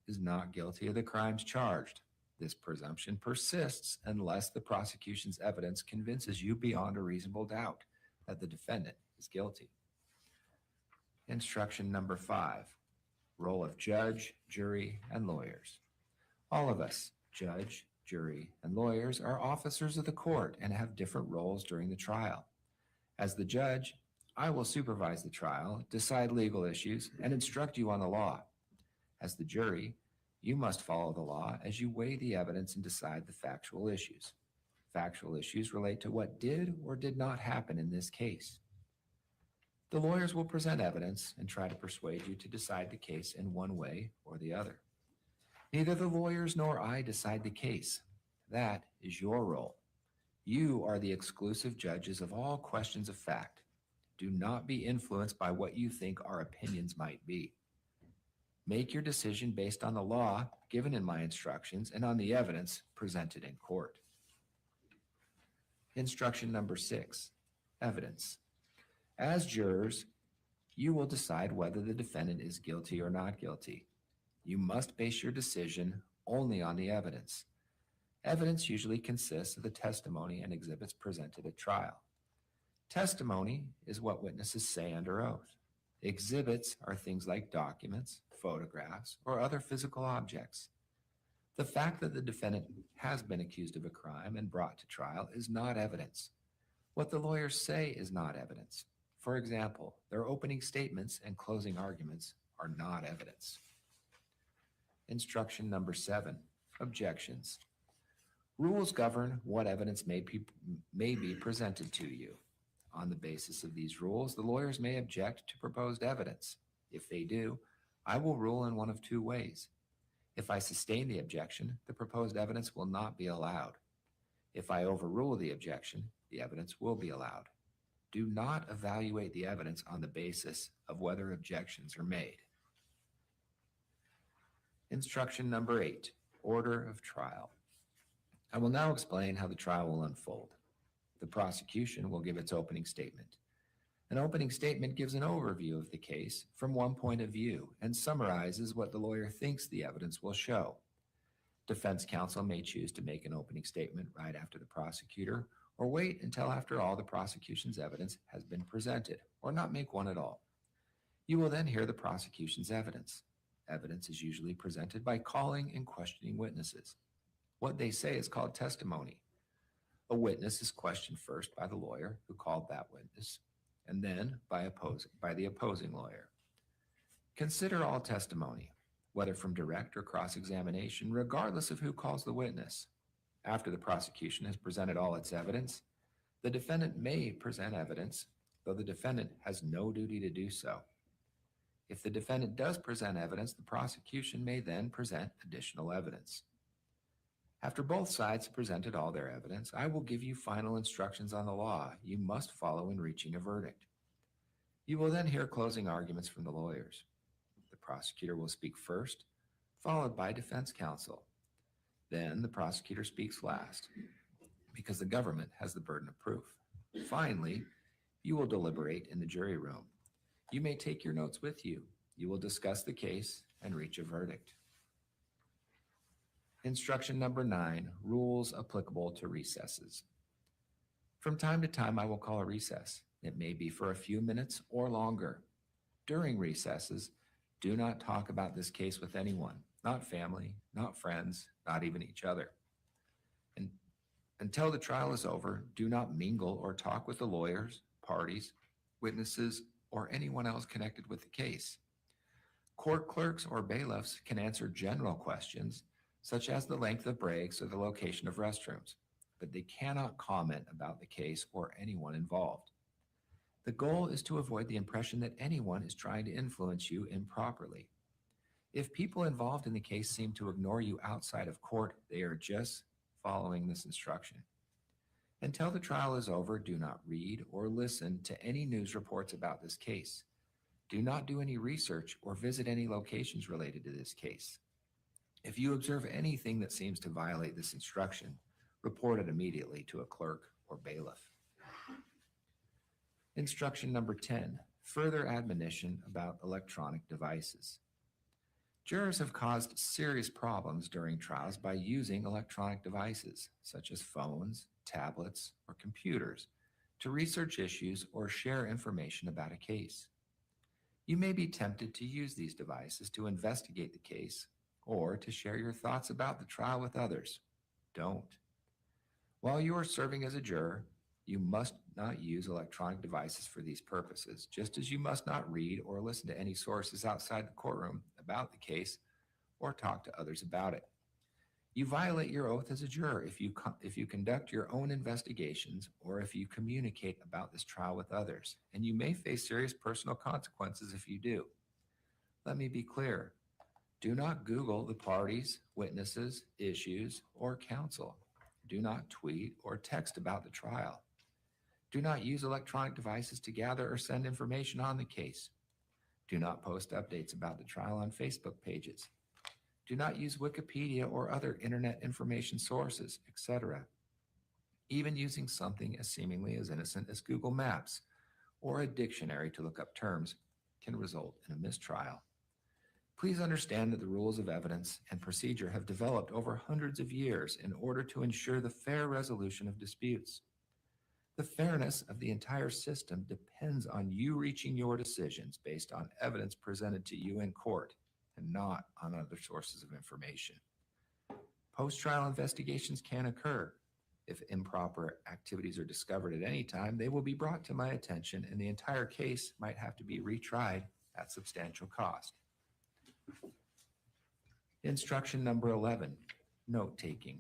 is not guilty of the crimes charged. This presumption persists unless the prosecution's evidence convinces you beyond a reasonable doubt that the defendant is guilty. Instruction number 5, role of judge, jury, and lawyers. All of us, judge, jury, and lawyers, are officers of the court and have different roles during the trial. As the judge, I will supervise the trial, decide legal issues, and instruct you on the law. As the jury, you must follow the law as you weigh the evidence and decide the factual issues. Factual issues relate to what did or did not happen in this case. The lawyers will present evidence and try to persuade you to decide the case in one way or the other. Neither the lawyers nor I decide the case. That is your role. You are the exclusive judges of all questions of fact. Do not be influenced by what you think our opinions might be. Make your decision based on the law given in my instructions and on the evidence presented in court. Instruction number 6, evidence. As jurors, you will decide whether the defendant is guilty or not guilty. You must base your decision only on the evidence. Evidence usually consists of the testimony and exhibits presented at trial. Testimony is what witnesses say under oath. Exhibits are things like documents, photographs, or other physical objects. The fact that the defendant has been accused of a crime and brought to trial is not evidence. What the lawyers say is not evidence. For example, their opening statements and closing arguments are not evidence. Instruction number 7, objections. Rules govern what evidence may be presented to you. On the basis of these rules, the lawyers may object to proposed evidence. If they do, I will rule in one of 2 ways. If I sustain the objection, the proposed evidence will not be allowed. If I overrule the objection, the evidence will be allowed. Do not evaluate the evidence on the basis of whether objections are made. Instruction number 8, order of trial. I will now explain how the trial will unfold. The prosecution will give its opening statement. An opening statement gives an overview of the case from one point of view and summarizes what the lawyer thinks the evidence will show. Defense counsel may choose to make an opening statement right after the prosecutor or wait until after all the prosecution's evidence has been presented, or not make one at all. You will then hear the prosecution's evidence. Evidence is usually presented by calling and questioning witnesses. What they say is called testimony. A witness is questioned first by the lawyer who called that witness, and then by the opposing lawyer. Consider all testimony, whether from direct or cross-examination, regardless of who calls the witness. After the prosecution has presented all its evidence, the defendant may present evidence, though the defendant has no duty to do so. If the defendant does present evidence, the prosecution may then present additional evidence. After both sides have presented all their evidence, I will give you final instructions on the law you must follow in reaching a verdict. You will then hear closing arguments from the lawyers. The prosecutor will speak first, followed by defense counsel. Then the prosecutor speaks last, because the government has the burden of proof. Finally, you will deliberate in the jury room. You may take your notes with you. You will discuss the case and reach a verdict. Instruction number 9, rules applicable to recesses. From time to time, I will call a recess. It may be for a few minutes or longer. During recesses, do not talk about this case with anyone, not family, not friends, not even each other. And until the trial is over, do not mingle or talk with the lawyers, parties, witnesses, or anyone else connected with the case. Court clerks or bailiffs can answer general questions, such as the length of breaks or the location of restrooms, but they cannot comment about the case or anyone involved. The goal is to avoid the impression that anyone is trying to influence you improperly. If people involved in the case seem to ignore you outside of court, they are just following this instruction. Until the trial is over, do not read or listen to any news reports about this case. Do not do any research or visit any locations related to this case. If you observe anything that seems to violate this instruction, report it immediately to a clerk or bailiff. Instruction number 10, further admonition about electronic devices. Jurors have caused serious problems during trials by using electronic devices, such as phones, tablets, or computers, to research issues or share information about a case. You may be tempted to use these devices to investigate the case or to share your thoughts about the trial with others. Don't. While you are serving as a juror, you must not use electronic devices for these purposes, just as you must not read or listen to any sources outside the courtroom about the case or talk to others about it. You violate your oath as a juror if you conduct your own investigations or if you communicate about this trial with others, and you may face serious personal consequences if you do. Let me be clear. Do not Google the parties, witnesses, issues, or counsel. Do not tweet or text about the trial. Do not use electronic devices to gather or send information on the case. Do not post updates about the trial on Facebook pages. Do not use Wikipedia or other internet information sources, etc. Even using something as seemingly as innocent as Google Maps or a dictionary to look up terms can result in a mistrial. Please understand that the rules of evidence and procedure have developed over hundreds of years in order to ensure the fair resolution of disputes. The fairness of the entire system depends on you reaching your decisions based on evidence presented to you in court and not on other sources of information. Post-trial investigations can occur. If improper activities are discovered at any time, they will be brought to my attention and the entire case might have to be retried at substantial cost. Instruction number 11, note-taking.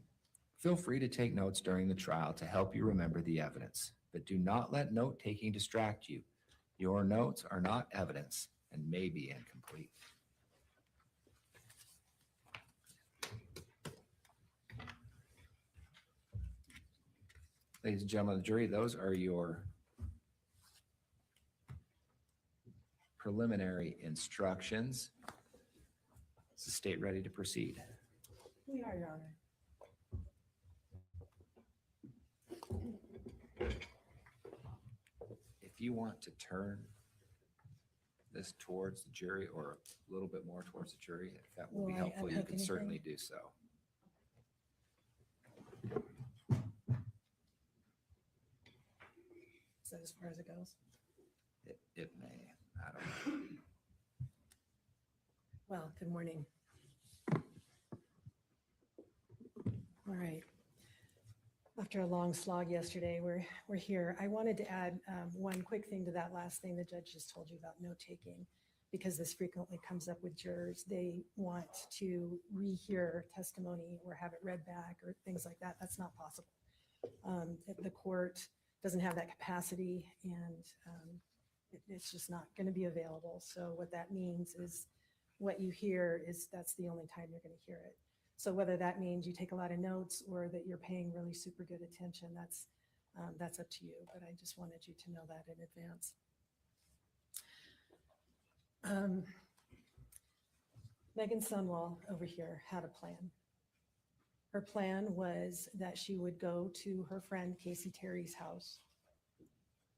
Feel free to take notes during the trial to help you remember the evidence, but do not let note-taking distract you. Your notes are not evidence and may be incomplete. Ladies and gentlemen of the jury, those are your preliminary instructions. Is the state ready to proceed? We are, Your Honor. If you want to turn this towards the jury or a little bit more towards the jury, if that will be Will I helpful, you unhook can anything? certainly do so. Is that as far as it goes? It may, I don't know. Well, good morning. All right. After a long slog yesterday, we're here. I wanted to add one quick thing to that last thing the judge just told you about note-taking, because this frequently comes up with jurors. They want to rehear testimony or have it read back or things like that. That's not possible. The court doesn't have that capacity, and it's just not going to be available. So what that means is what you hear is that's the only time you're going to hear it. So whether that means you take a lot of notes or that you're paying really super good attention, that's up to you. But I just wanted you to know that in advance. Meggan SUndwall over here had a plan. Her plan was that she would go to her friend Casey Terry's house.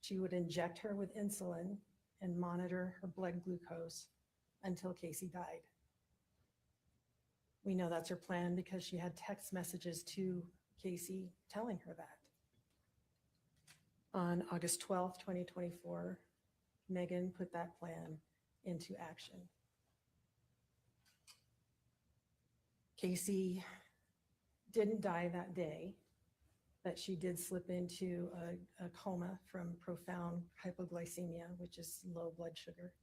She would inject her with insulin and monitor her blood glucose until Casey died. We know that's her plan because she had text messages to Casey telling her that. On August 12th, 2024, Meggan put that plan into action. Casey didn't die that day, but she did slip into a coma from profound hypoglycemia, which is low blood sugar.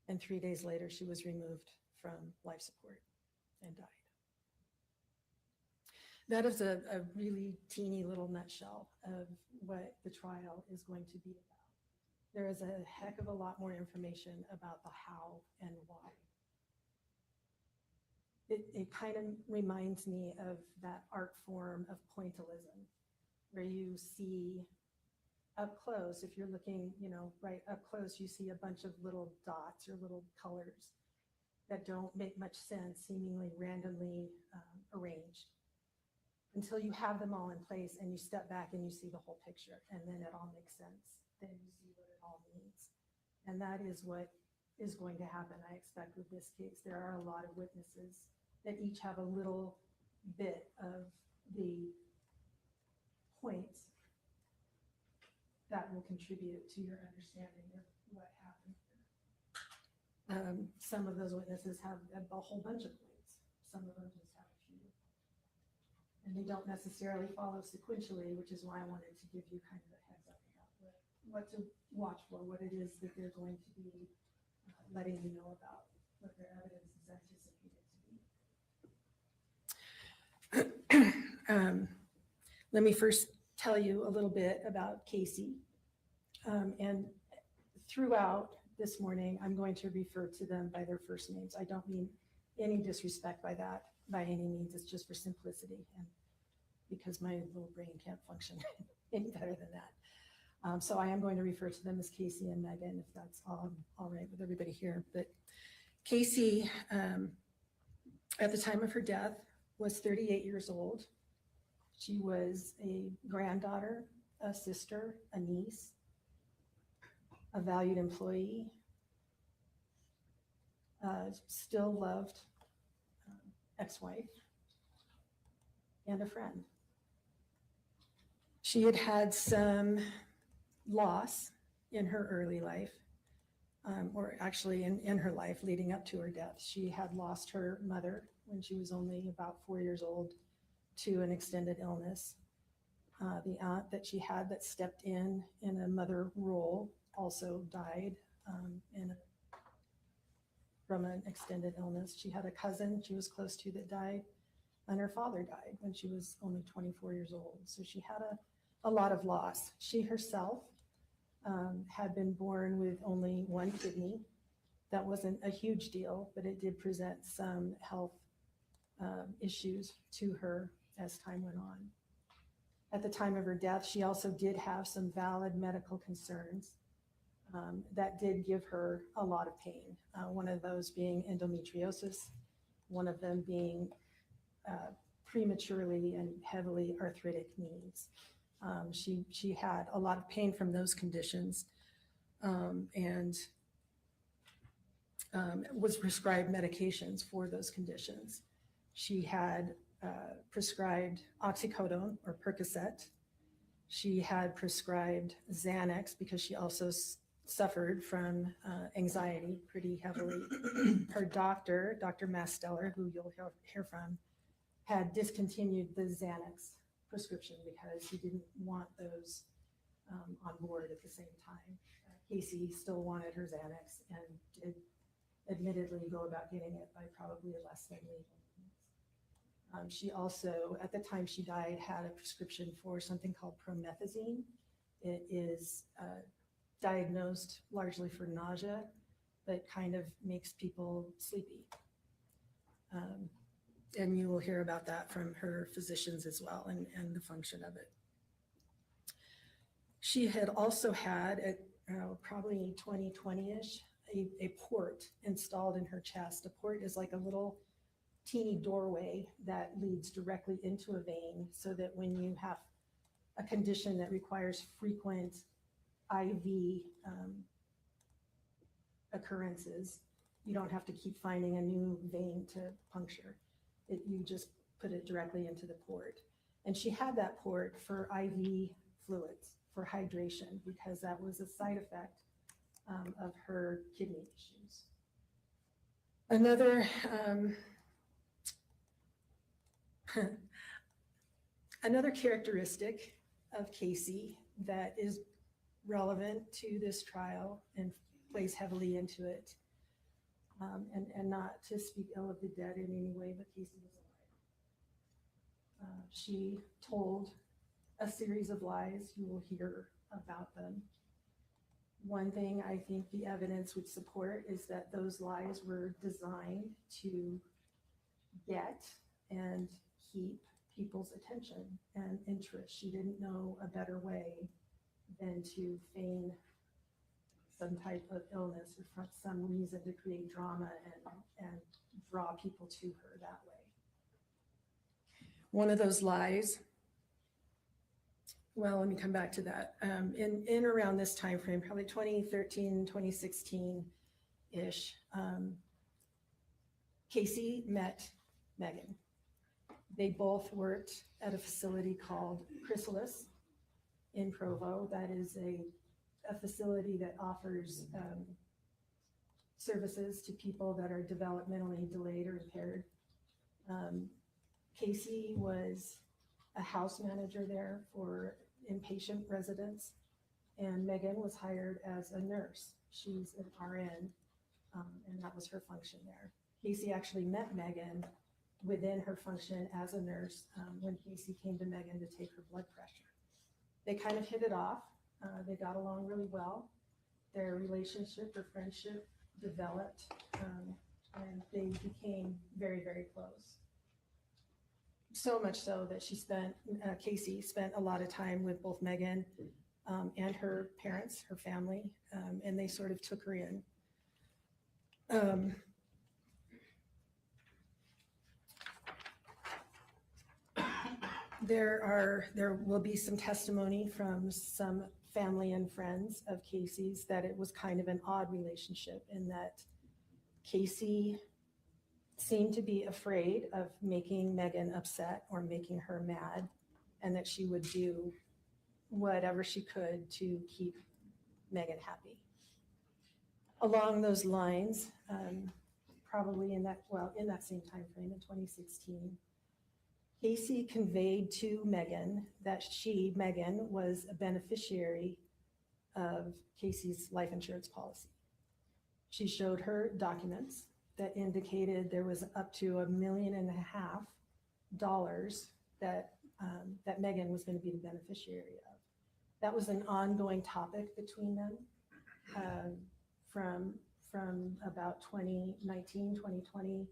And 3 days later, she was removed from life support and died. That is a really teeny little nutshell of what the trial is going to be about. There is a heck of a lot more information about the how and why. It kind of reminds me of that art form of pointillism, where you see up close, if you're looking, right up close, you see a bunch of little dots or little colors that don't make much sense, seemingly randomly arranged, until you have them all in place and you step back and you see the whole picture, and then it all makes sense. Then you see what it all means. And that is what is going to happen, I expect, with this case. There are a lot of witnesses that each have a little bit of the points that will contribute to your understanding of what happened. Some of those witnesses have a whole bunch of points. Some of them just have a few. And they don't necessarily follow sequentially, which is why I wanted to give you kind of a heads up about what to watch for, what it is that they're going to be letting you know about, what their evidence is anticipated to be. Let me first tell you a little bit about Casey. And throughout this morning, I'm going to refer to them by their first names. I don't mean any disrespect by that, by any means. It's just for simplicity and because my little brain can't function any better than that. So I am going to refer to them as Casey and Meggan, if that's all right with everybody here. But Casey, at the time of her death, was 38 years old. She was a granddaughter, a sister, a niece, a valued employee, still loved ex-wife, and a friend. She had had some loss in her early life, or actually in her life leading up to her death. She had lost her mother when she was only about 4 years old to an extended illness. The aunt that she had that stepped in a mother role also died from an extended illness. She had a cousin she was close to that died, and her father died when she was only 24 years old. So she had a lot of loss. She herself had been born with only one kidney. That wasn't a huge deal, but it did present some health issues to her as time went on. At the time of her death, she also did have some valid medical concerns that did give her a lot of pain. One of those being endometriosis, one of them being prematurely and heavily arthritic knees. She had a lot of pain from those conditions and was prescribed medications for those conditions. She had prescribed oxycodone or Percocet. She had prescribed Xanax because she also suffered from anxiety pretty heavily. Her doctor, Dr. Masteller, who you'll hear from, had discontinued the Xanax prescription because he didn't want those on board at the same time. Casey still wanted her Xanax and did admittedly go about getting it by probably less than legal means. She also, at the time she died, had a prescription for something called promethazine. It is diagnosed largely for nausea, but kind of makes people sleepy. And you will hear about that from her physicians as well and the function of it. She had also had, at probably 2020-ish, a port installed in her chest. A port is like a little teeny doorway that leads directly into a vein so that when you have a condition that requires frequent IV occurrences, you don't have to keep finding a new vein to puncture. You just put it directly into the port. And she had that port for IV fluids, for hydration, because that was a side effect of her kidney issues. Another characteristic of Casey that is relevant to this trial and plays heavily into it, and not to speak ill of the dead in any way, but Casey was alive. She told a series of lies. You will hear about them. One thing I think the evidence would support is that those lies were designed to get and keep people's attention and interest. She didn't know a better way than to feign some type of illness or for some reason to create drama and draw people to her that way. One of those lies, well, let me come back to that. In around this time frame, probably 2013, 2016, ish, Casey met Meggan. They both worked at a facility called Chrysalis in Provo. That is a facility that offers services to people that are developmentally delayed or impaired. Casey was a house manager there for inpatient residents, and Meggan was hired as a nurse. She's an RN, and that was her function there. Casey actually met Meggan within her function as a nurse when Casey came to Meggan to take her blood pressure. They kind of hit it off. They got along really well. Their relationship or friendship developed, and they became very, very close. So much so that Casey spent a lot of time with both Meggan and her parents, her family, and they sort of took her in. There will be some testimony from some family and friends of Casey's that it was kind of an odd relationship in that Casey seemed to be afraid of making Meggan upset or making her mad, and that she would do whatever she could to keep Meggan happy. Along those lines, probably in that same time frame in 2016, Casey conveyed to Meggan that Meggan, was a beneficiary of Casey's life insurance policy. She showed her documents that indicated there was up to $1.5 million that Meggan was going to be the beneficiary of. That was an ongoing topic between them from about 2019, 2020,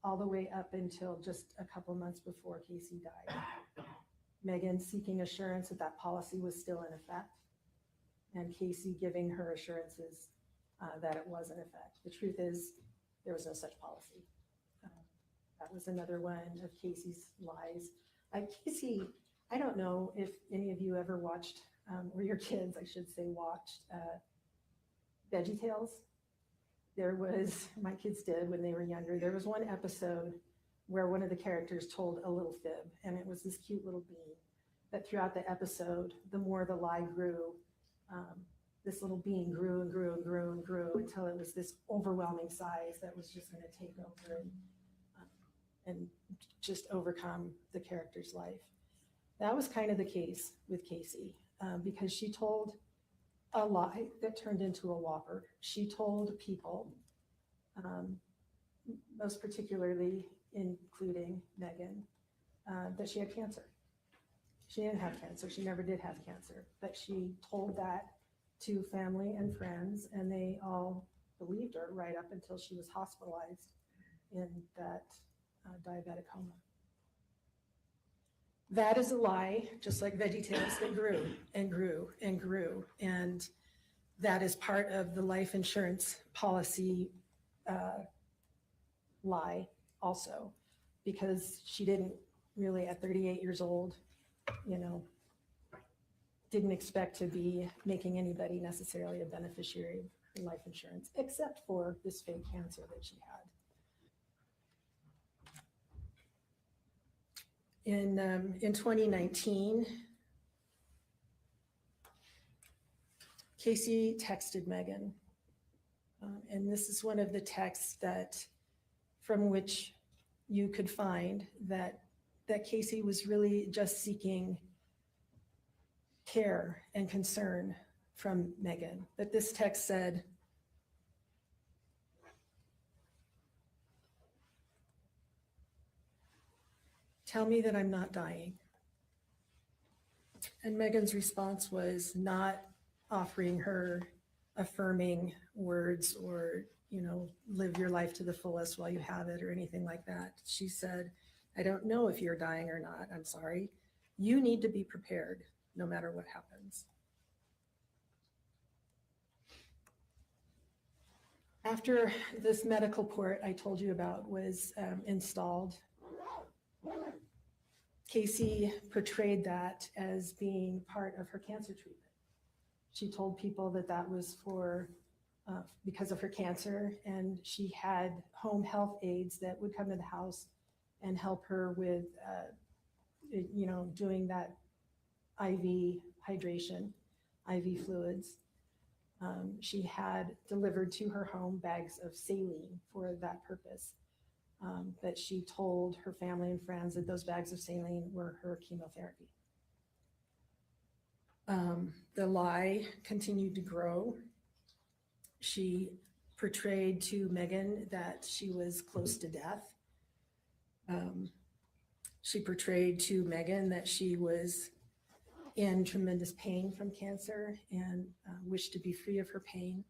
all the way up until just a couple months before Casey died. Meggan seeking assurance that that policy was still in effect, and Casey giving her assurances that it was in effect. The truth is, there was no such policy. That was another one of Casey's lies. Casey, I don't know if any of you ever watched, or your kids, I should say, watched VeggieTales. My kids did when they were younger. There was one episode where one of the characters told a little fib, and it was this cute little bean that throughout the episode, the more the lie grew, this little bean grew and grew and grew and grew until it was this overwhelming size that was just going to take over and just overcome the character's life. That was kind of the case with Casey, because she told a lie that turned into a whopper. She told people, most particularly including Meggan, that she had cancer. She didn't have cancer. She never did have cancer, but she told that to family and friends, and they all believed her right up until she was hospitalized in that diabetic coma. That is a lie, just like VeggieTales, that grew and grew and grew. And that is part of the life insurance policy lie also, because she didn't really, at 38 years old, didn't expect to be making anybody necessarily a beneficiary of life insurance, except for this fake cancer that she had. In 2019, Casey texted Meggan, and this is one of the texts from which you could find that Casey was really just seeking care and concern from Meggan. But this text said, "Tell me that I'm not dying." And Meggan's response was not offering her affirming words or, live your life to the fullest while you have it or anything like that. She said, "I don't know if you're dying or not. I'm sorry. You need to be prepared no matter what happens." After this medical port I told you about was installed, Casey portrayed that as being part of her cancer treatment. She told people that was for because of her cancer, and she had home health aides that would come to the house and help her with, doing that IV hydration, IV fluids. She had delivered to her home bags of saline for that purpose. But she told her family and friends that those bags of saline were her chemotherapy. The lie continued to grow. She portrayed to Meggan that she was close to death. She portrayed to Meggan that she was in tremendous pain from cancer and wished to be free of her pain.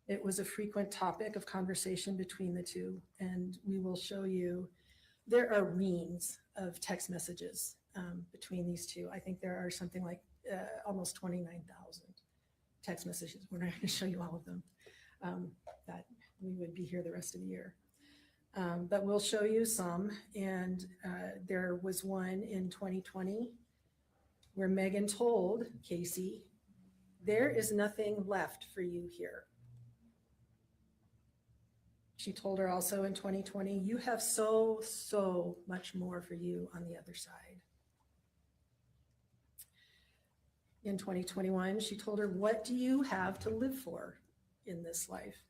It was a frequent topic of conversation between the two, and we will show you, there are reams of text messages between these two. I think there are something like almost 29,000 text messages. We're not going to show you all of them. That we would be here the rest of the year. But we'll show you some, and there was one in 2020 where Meggan told Casey, "There is nothing left for you here." She told her also in 2020, "You have so much more for you on the other side." In 2021, she told her, "What do you have to live for in this life?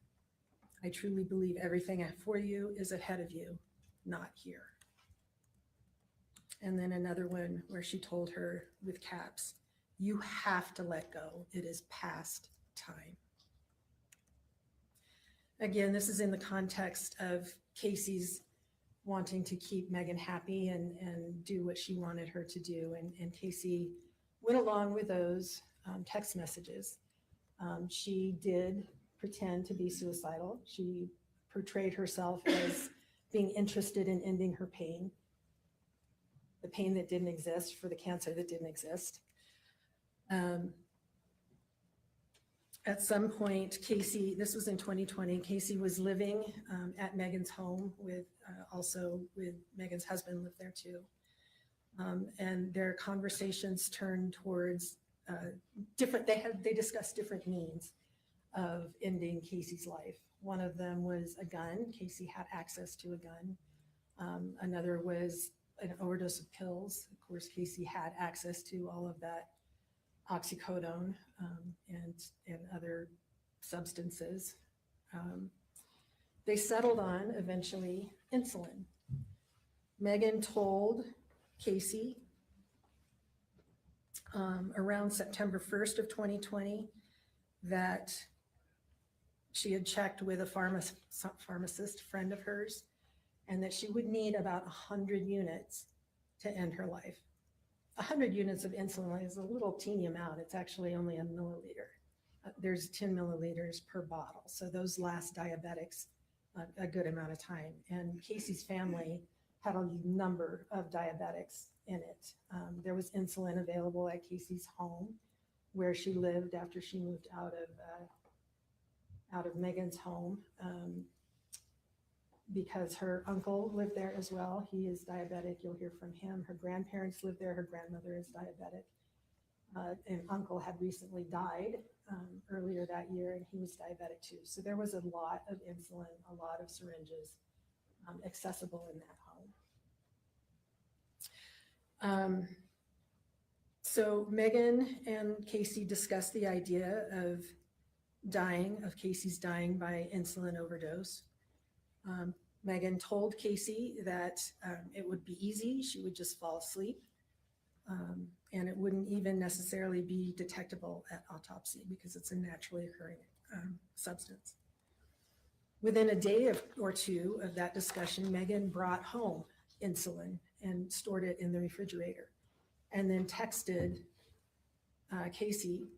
I truly believe everything for you is ahead of you, not here." And then another one where she told her with caps, "You have to let go. It is past time." Again, this is in the context of Casey's wanting to keep Meggan happy and do what she wanted her to do. And Casey went along with those text messages. She did pretend to be suicidal. She portrayed herself as being interested in ending her pain, the pain that didn't exist for the cancer that didn't exist. At some point, Casey, this was in 2020, Casey was living at Meggan's home with Meggan's husband lived there too. And their conversations turned towards they discussed different means of ending Casey's life. One of them was a gun. Casey had access to a gun. Another was an overdose of pills. Of course, Casey had access to all of that oxycodone and other substances. They settled on eventually insulin. Meggan told Casey around September 1st of 2020 that she had checked with a pharmacist friend of hers, and that she would need about 100 units to end her life. 100 units of insulin is a little teeny amount. It's actually only a milliliter. There's 10 milliliters per bottle. So those last diabetics a good amount of time. And Casey's family had a number of diabetics in it. There was insulin available at Casey's home where she lived after she moved out of Meggan's home, because her uncle lived there as well. He is diabetic. You'll hear from him. Her grandparents lived there. Her grandmother is diabetic. And uncle had recently died earlier that year, and he was diabetic too. So there was a lot of insulin, a lot of syringes accessible in that home. So Meggan and Casey discussed the idea of Casey's dying by insulin overdose. Meggan told Casey that it would be easy. She would just fall asleep. And it wouldn't even necessarily be detectable at autopsy because it's a naturally occurring substance. Within a day or two of that discussion, Meggan brought home insulin and stored it in the refrigerator, and then texted Casey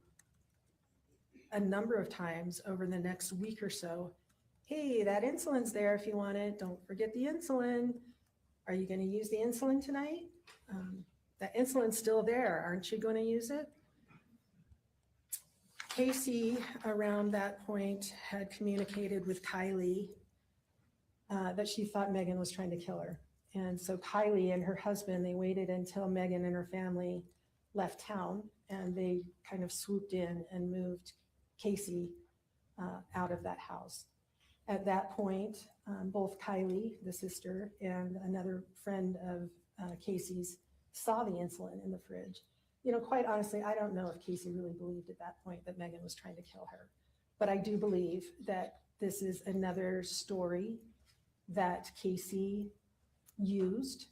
a number of times over the next week or so. "Hey, that insulin's there if you want it. Don't forget the insulin. Are you going to use the insulin tonight? That insulin's still there. Aren't you going to use it?" Casey, around that point, had communicated with Kylie that she thought Meggan was trying to kill her. And so Kylie and her husband, they waited until Meggan and her family left town, and they kind of swooped in and moved Casey out of that house. At that point, both Kylie, the sister, and another friend of Casey's saw the insulin in the fridge. You know, quite honestly, I don't know if Casey really believed at that point that Meggan was trying to kill her. But I do believe that this is another story that Casey used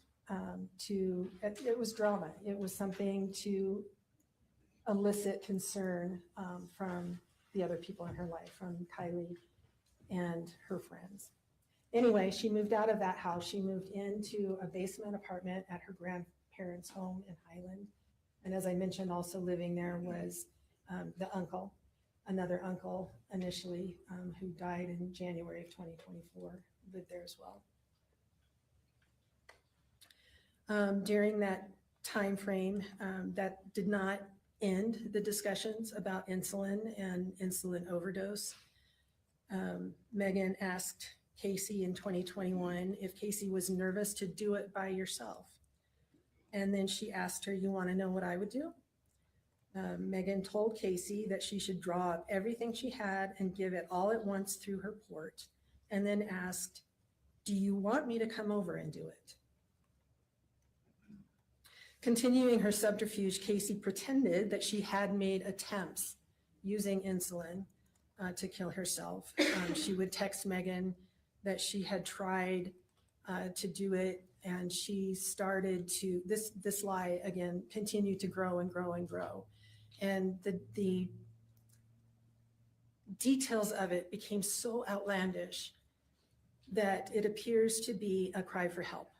it was drama. It was something to elicit concern from the other people in her life, from Kylie and her friends. Anyway, she moved out of that house. She moved into a basement apartment at her grandparents' home in Highland. And as I mentioned, also living there was the uncle, another uncle initially, who died in January of 2024, lived there as well. During that time frame, that did not end the discussions about insulin and insulin overdose. Meggan asked Casey in 2021 if Casey was nervous to do it by yourself. And then she asked her, "You want to know what I would do?" Meggan told Casey that she should draw up everything she had and give it all at once through her port, and then asked, "Do you want me to come over and do it?" Continuing her subterfuge, Casey pretended that she had made attempts using insulin to kill herself. She would text Meggan that she had tried to do it, and she started to, this lie again continued to grow and grow and grow. And the details of it became so outlandish that it appears to be a cry for help.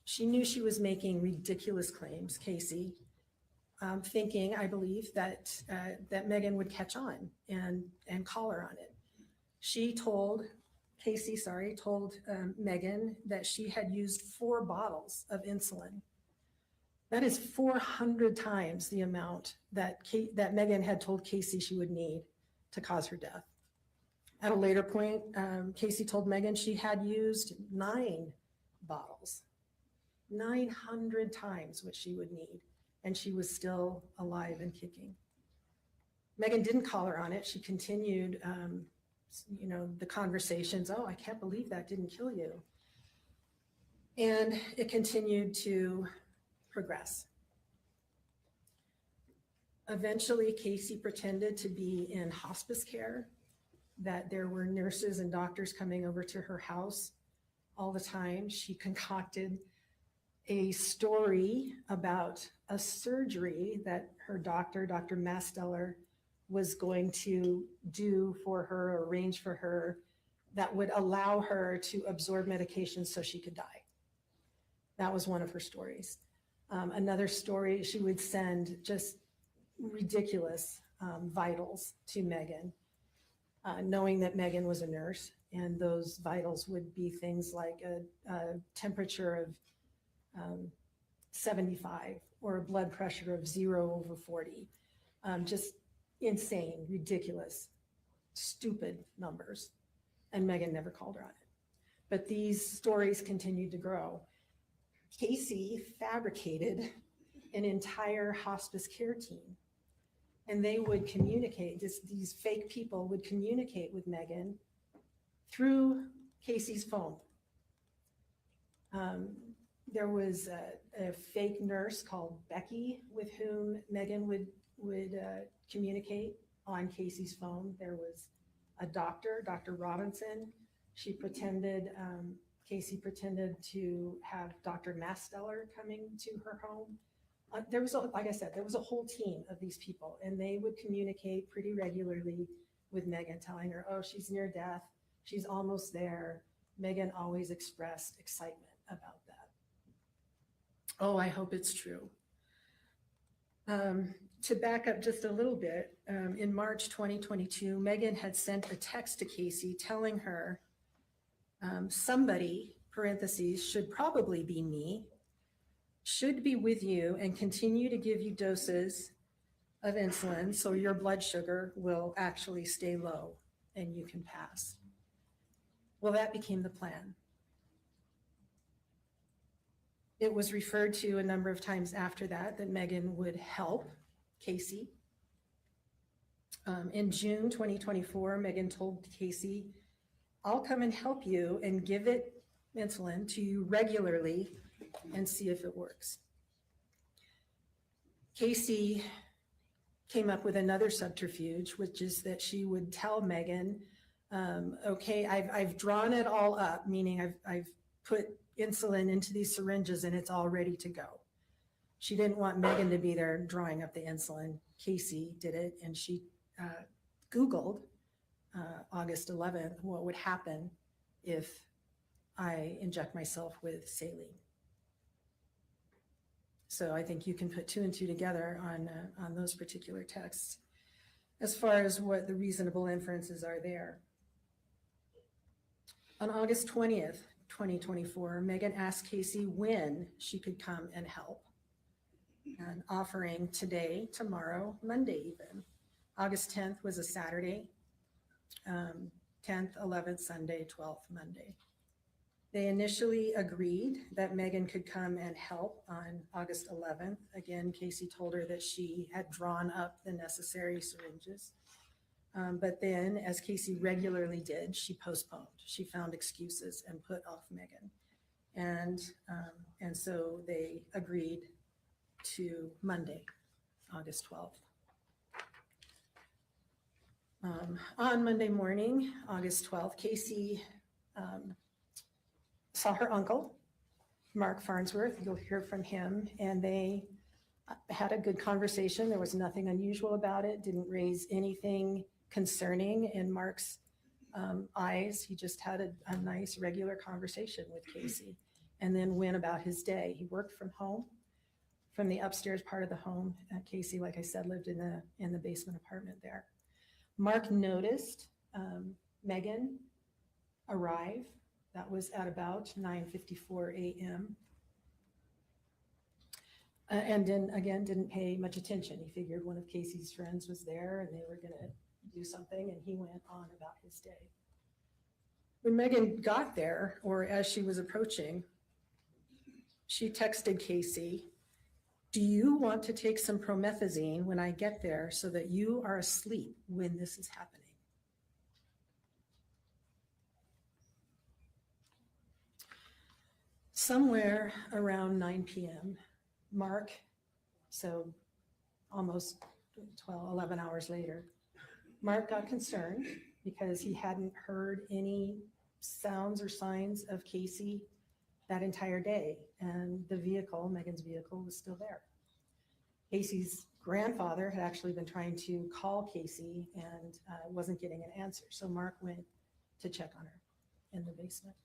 She knew she was making ridiculous claims, Casey, thinking, I believe, that Meggan would catch on and call her on it. She told Meggan that she had used 4 bottles of insulin. That is 400 times the amount that Meggan had told Casey she would need to cause her death. At a later point, Casey told Meggan she had used 9 bottles, 900 times what she would need, and she was still alive and kicking. Meggan didn't call her on it. She continued, the conversations. "Oh, I can't believe that didn't kill you." And it continued to progress. Eventually, Casey pretended to be in hospice care, that there were nurses and doctors coming over to her house all the time. She concocted a story about a surgery that her doctor, Dr. Masteller, was going to do for her, or arrange for her, that would allow her to absorb medication so she could die. That was one of her stories. Another story, she would send just ridiculous vitals to Meggan, knowing that Meggan was a nurse, and those vitals would be things like a temperature of 75 or a blood pressure of 0/40. Just insane, ridiculous, stupid numbers. And Meggan never called her on it. But these stories continued to grow. Casey fabricated an entire hospice care team, and they would communicate, these fake people would communicate with Meggan through Casey's phone. There was a fake nurse called Becky with whom Meggan would communicate on Casey's phone. There was a doctor, Dr. Robinson. Casey pretended to have Dr. Masteller coming to her home. Like I said, there was a whole team of these people, and they would communicate pretty regularly with Meggan, telling her, "Oh, she's near death. She's almost there." Meggan always expressed excitement about that. Oh, I hope it's true. To back up just a little bit, in March 2022, Meggan had sent a text to Casey telling her, somebody, parentheses, should probably be me, should be with you and continue to give you doses of insulin so your blood sugar will actually stay low and you can pass. Well, that became the plan. It was referred to a number of times after that Meggan would help Casey. In June 2024, Meggan told Casey, "I'll come and help you and give it insulin to you regularly and see if it works." Casey came up with another subterfuge, which is that she would tell Meggan, okay, I've drawn it all up, meaning I've put insulin into these syringes and it's all ready to go. She didn't want Meggan to be there drawing up the insulin. Casey did it, and she Googled August 11th what would happen if I inject myself with saline. So I think you can put two and two together on those particular texts as far as what the reasonable inferences are there. On August 20th, 2024, Meggan asked Casey when she could come and help, and offering today, tomorrow, Monday even. August 10th was a Saturday, 10th, 11th, Sunday, 12th, Monday. They initially agreed that Meggan could come and help on August 11th. Again, Casey told her that she had drawn up the necessary syringes. But then, as Casey regularly did, she postponed. She found excuses and put off Meggan. And so they agreed to Monday, August 12th. On Monday morning, August 12th, Casey saw her uncle, Mark Farnsworth. You'll hear from him. And they had a good conversation. There was nothing unusual about it, didn't raise anything concerning in Mark's eyes. He just had a nice regular conversation with Casey and then went about his day. He worked from home, from the upstairs part of the home. Casey, like I said, lived in the basement apartment there. Mark noticed Meggan arrive. That was at about 9:54 a.m. And then again, didn't pay much attention. He figured one of Casey's friends was there and they were gonna do something, and he went on about his day. When Meggan got there, or as she was approaching, she texted Casey, "Do you want to take some promethazine when I get there so that you are asleep when this is happening?" Somewhere around 9 p.m., Mark, so almost 11 hours later, Mark got concerned because he hadn't heard any sounds or signs of Casey that entire day. And the vehicle, Meggan's vehicle, was still there. Casey's grandfather had actually been trying to call Casey and wasn't getting an answer. So Mark went to check on her in the basement.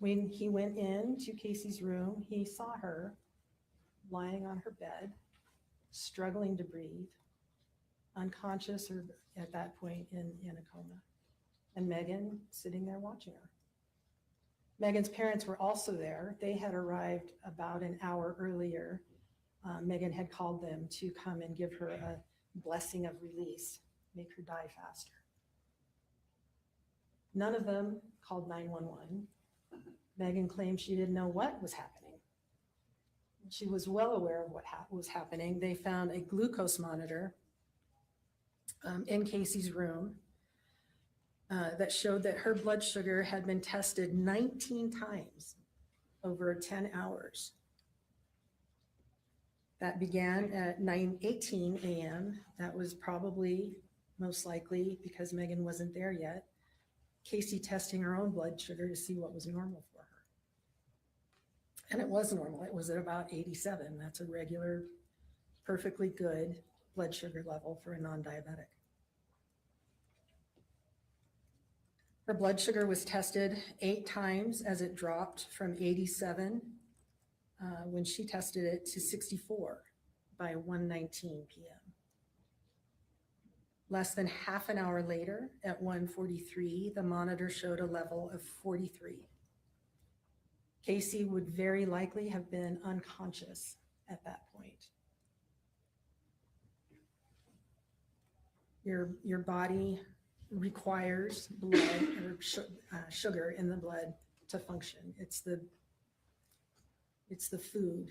When he went into Casey's room, he saw her lying on her bed, struggling to breathe, unconscious, or at that point in a coma, and Meggan sitting there watching her. Meggan's parents were also there. They had arrived about an hour earlier. Meggan had called them to come and give her a blessing of release, make her die faster. None of them called 911. Meggan claimed she didn't know what was happening. She was well aware of what was happening. They found a glucose monitor in Casey's room that showed that her blood sugar had been tested 19 times over 10 hours. That began at 9:18 a.m. That was probably, most likely, because Meggan wasn't there yet, Casey testing her own blood sugar to see what was normal for her. And it was normal. It was at about 87. That's a regular, perfectly good blood sugar level for a non-diabetic. Her blood sugar was tested 8 times as it dropped from 87 when she tested it to 64 by 1:19 p.m. Less than half an hour later, at 1:43, the monitor showed a level of 43. Casey would very likely have been unconscious at that point. Your body requires blood or sugar in the blood to function. It's the food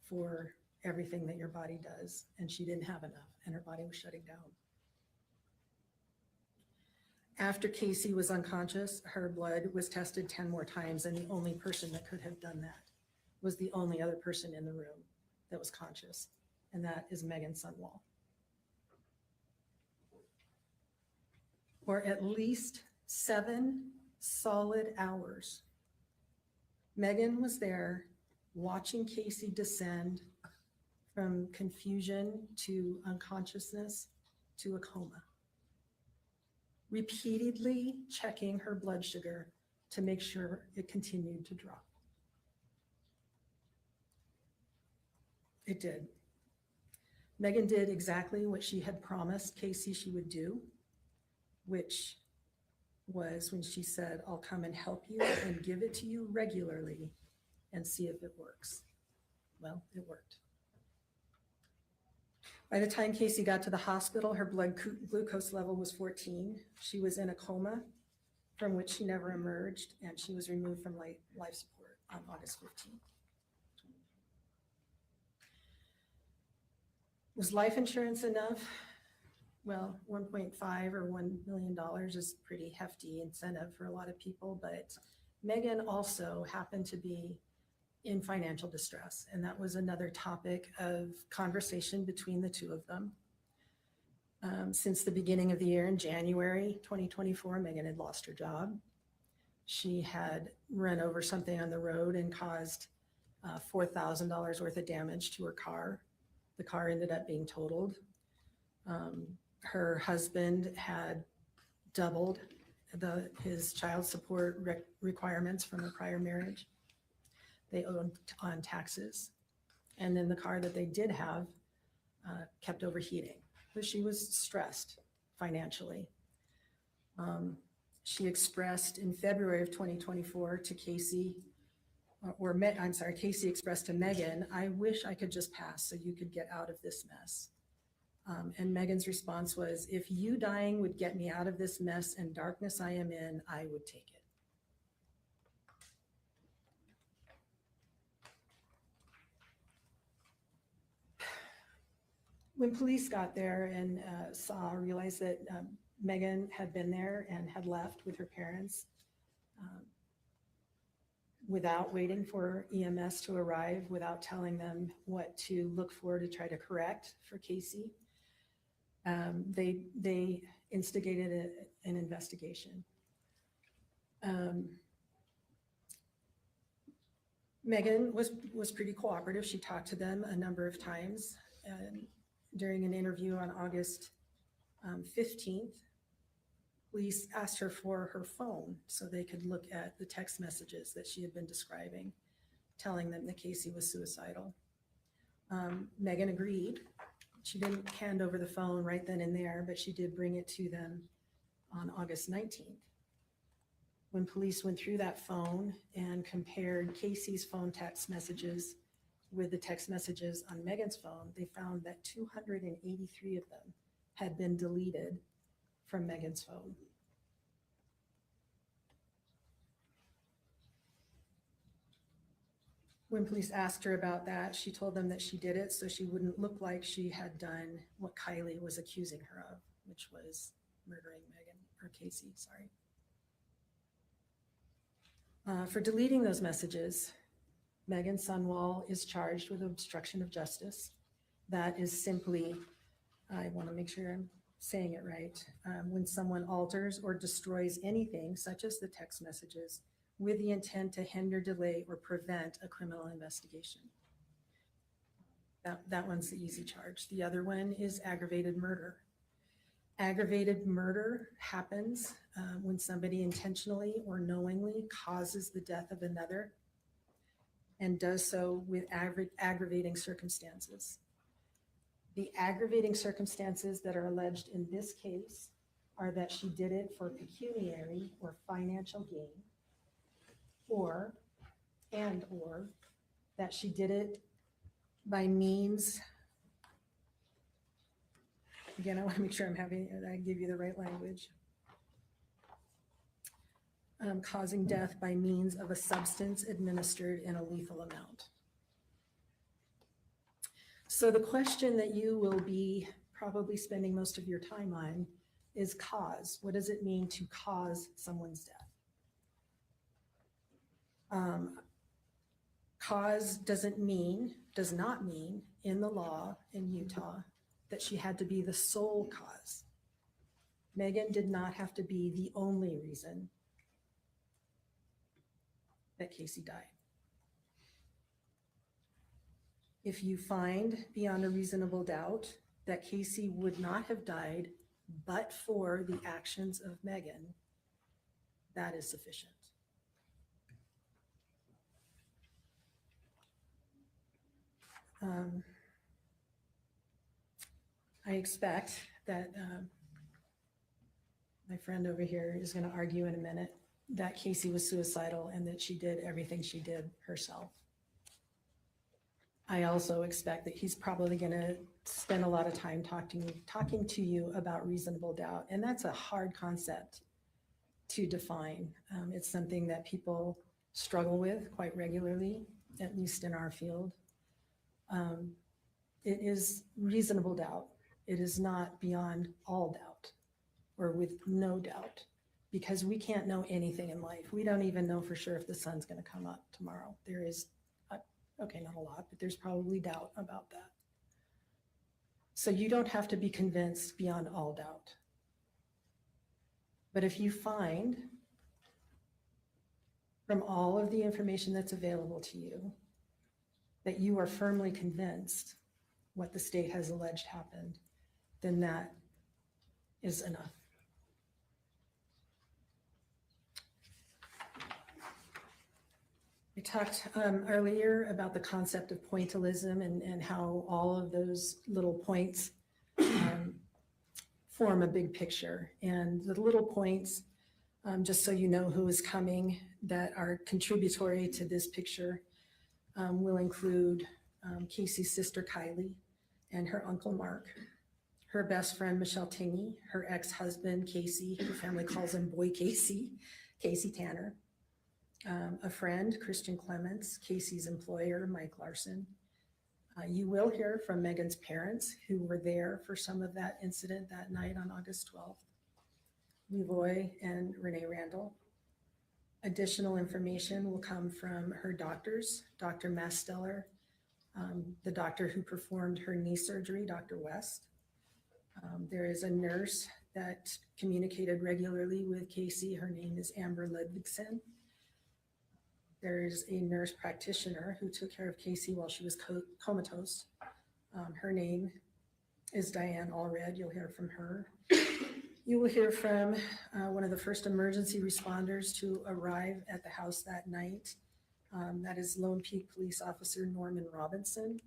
for everything that your body does, and she didn't have enough, and her body was shutting down. After Casey was unconscious, her blood was tested 10 more times, and the only person that could have done that was the only other person in the room that was conscious, and that is Meggan SUndwall. For at least 7 solid hours, Meggan was there watching Casey descend from confusion to unconsciousness to a coma, repeatedly checking her blood sugar to make sure it continued to drop. It did. Meggan did exactly what she had promised Casey she would do, which was when she said, "I'll come and help you and give it to you regularly and see if it works." Well, it worked. By the time Casey got to the hospital, her blood glucose level was 14. She was in a coma from which she never emerged, and she was removed from life support on August 15th. Was life insurance enough? Well, 1.5 or $1 million is a pretty hefty incentive for a lot of people, but Meggan also happened to be in financial distress, and that was another topic of conversation between the two of them. Since the beginning of the year in January 2024, Meggan had lost her job. She had run over something on the road and caused $4,000 worth of damage to her car. The car ended up being totaled. Her husband had doubled his child support requirements from a prior marriage. They owed on taxes. And then the car that they did have kept overheating. But she was stressed financially. She expressed in February of 2024 to Casey, Casey expressed to Meggan, "I wish I could just pass so you could get out of this mess." And Meggan's response was, "If you dying would get me out of this mess and darkness I am in, I would take it." When police got there and realized that Meggan had been there and had left with her parents without waiting for EMS to arrive, without telling them what to look for to try to correct for Casey, they instigated an investigation. Meggan was pretty cooperative. She talked to them a number of times. During an interview on August 15th, police asked her for her phone so they could look at the text messages that she had been describing, telling them that Casey was suicidal. Meggan agreed. She didn't hand over the phone right then and there, but she did bring it to them on August 19th. When police went through that phone and compared Casey's phone text messages with the text messages on Meggan's phone, they found that 283 of them had been deleted from Meggan's phone. When police asked her about that, she told them that she did it so she wouldn't look like she had done what Kylie was accusing her of, which was murdering Casey, sorry. For deleting those messages, Meggan SUndwall is charged with obstruction of justice. That is simply, I want to make sure I'm saying it right, when someone alters or destroys anything, such as the text messages, with the intent to hinder, delay, or prevent a criminal investigation. That one's the easy charge. The other one is aggravated murder. Aggravated murder happens when somebody intentionally or knowingly causes the death of another and does so with aggravating circumstances. The aggravating circumstances that are alleged in this case are that she did it for pecuniary or financial gain, or that she did it by means, again, I want to make sure I give you the right language, causing death by means of a substance administered in a lethal amount. So the question that you will be probably spending most of your time on is cause. What does it mean to cause someone's death? Cause does not mean in the law in Utah that she had to be the sole cause. Meggan did not have to be the only reason that Casey died. If you find beyond a reasonable doubt that Casey would not have died but for the actions of Meggan, that is sufficient. I expect that my friend over here is going to argue in a minute that Casey was suicidal and that she did everything she did herself. I also expect that he's probably going to spend a lot of time talking to you about reasonable doubt, and that's a hard concept to define. It's something that people struggle with quite regularly, at least in our field. It is reasonable doubt. It is not beyond all doubt or with no doubt, because we can't know anything in life. We don't even know for sure if the sun's going to come up tomorrow. There is, okay, not a lot, but there's probably doubt about that. So you don't have to be convinced beyond all doubt. But if you find from all of the information that's available to you that you are firmly convinced what the state has alleged happened, then that is enough. I talked earlier about the concept of pointillism and how all of those little points form a big picture. And the little points, just so you know who is coming, that are contributory to this picture will include Casey's sister Kylie and her uncle Mark, her best friend Michelle Tingy, her ex-husband Casey, her family calls him Boy Casey, Casey Tanner, a friend, Christian Clements, Casey's employer, Mike Larson. You will hear from Meggan's parents who were there for some of that incident that night on August 12th, Levoy and Renee Randall. Additional information will come from her doctors, Dr. Masteller, the doctor who performed her knee surgery, Dr. West. There is a nurse that communicated regularly with Casey. Her name is Amber Ludvigsen. There's a nurse practitioner who took care of Casey while she was comatose. Her name is Diane Allred. You'll hear from her. You will hear from one of the first emergency responders to arrive at the house that night. That is Lone Peak Police Officer Norman Robinson.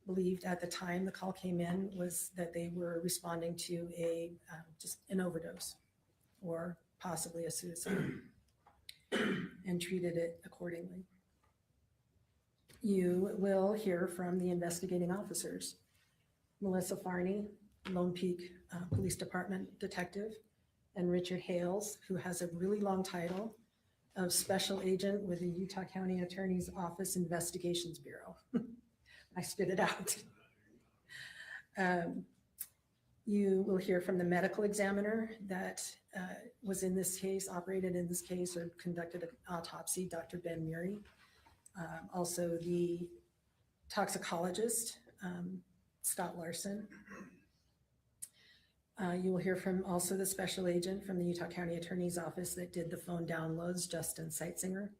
Believed at the time the call came in was that they were responding to just an overdose or possibly a suicide, and treated it accordingly. You will hear from the investigating officers, Melissa Farney, Lone Peak Police Department detective, and Richard Hales, who has a really long title of Special Agent with the Utah County Attorney's Office Investigations Bureau. I spit it out. You will hear from the medical examiner that was in this case, operated in this case, or conducted an autopsy, Dr. Ben Murray. Also the toxicologist, Scott Larson. You will hear from also the special agent from the Utah County Attorney's Office that did the phone downloads, Justin Seitzinger.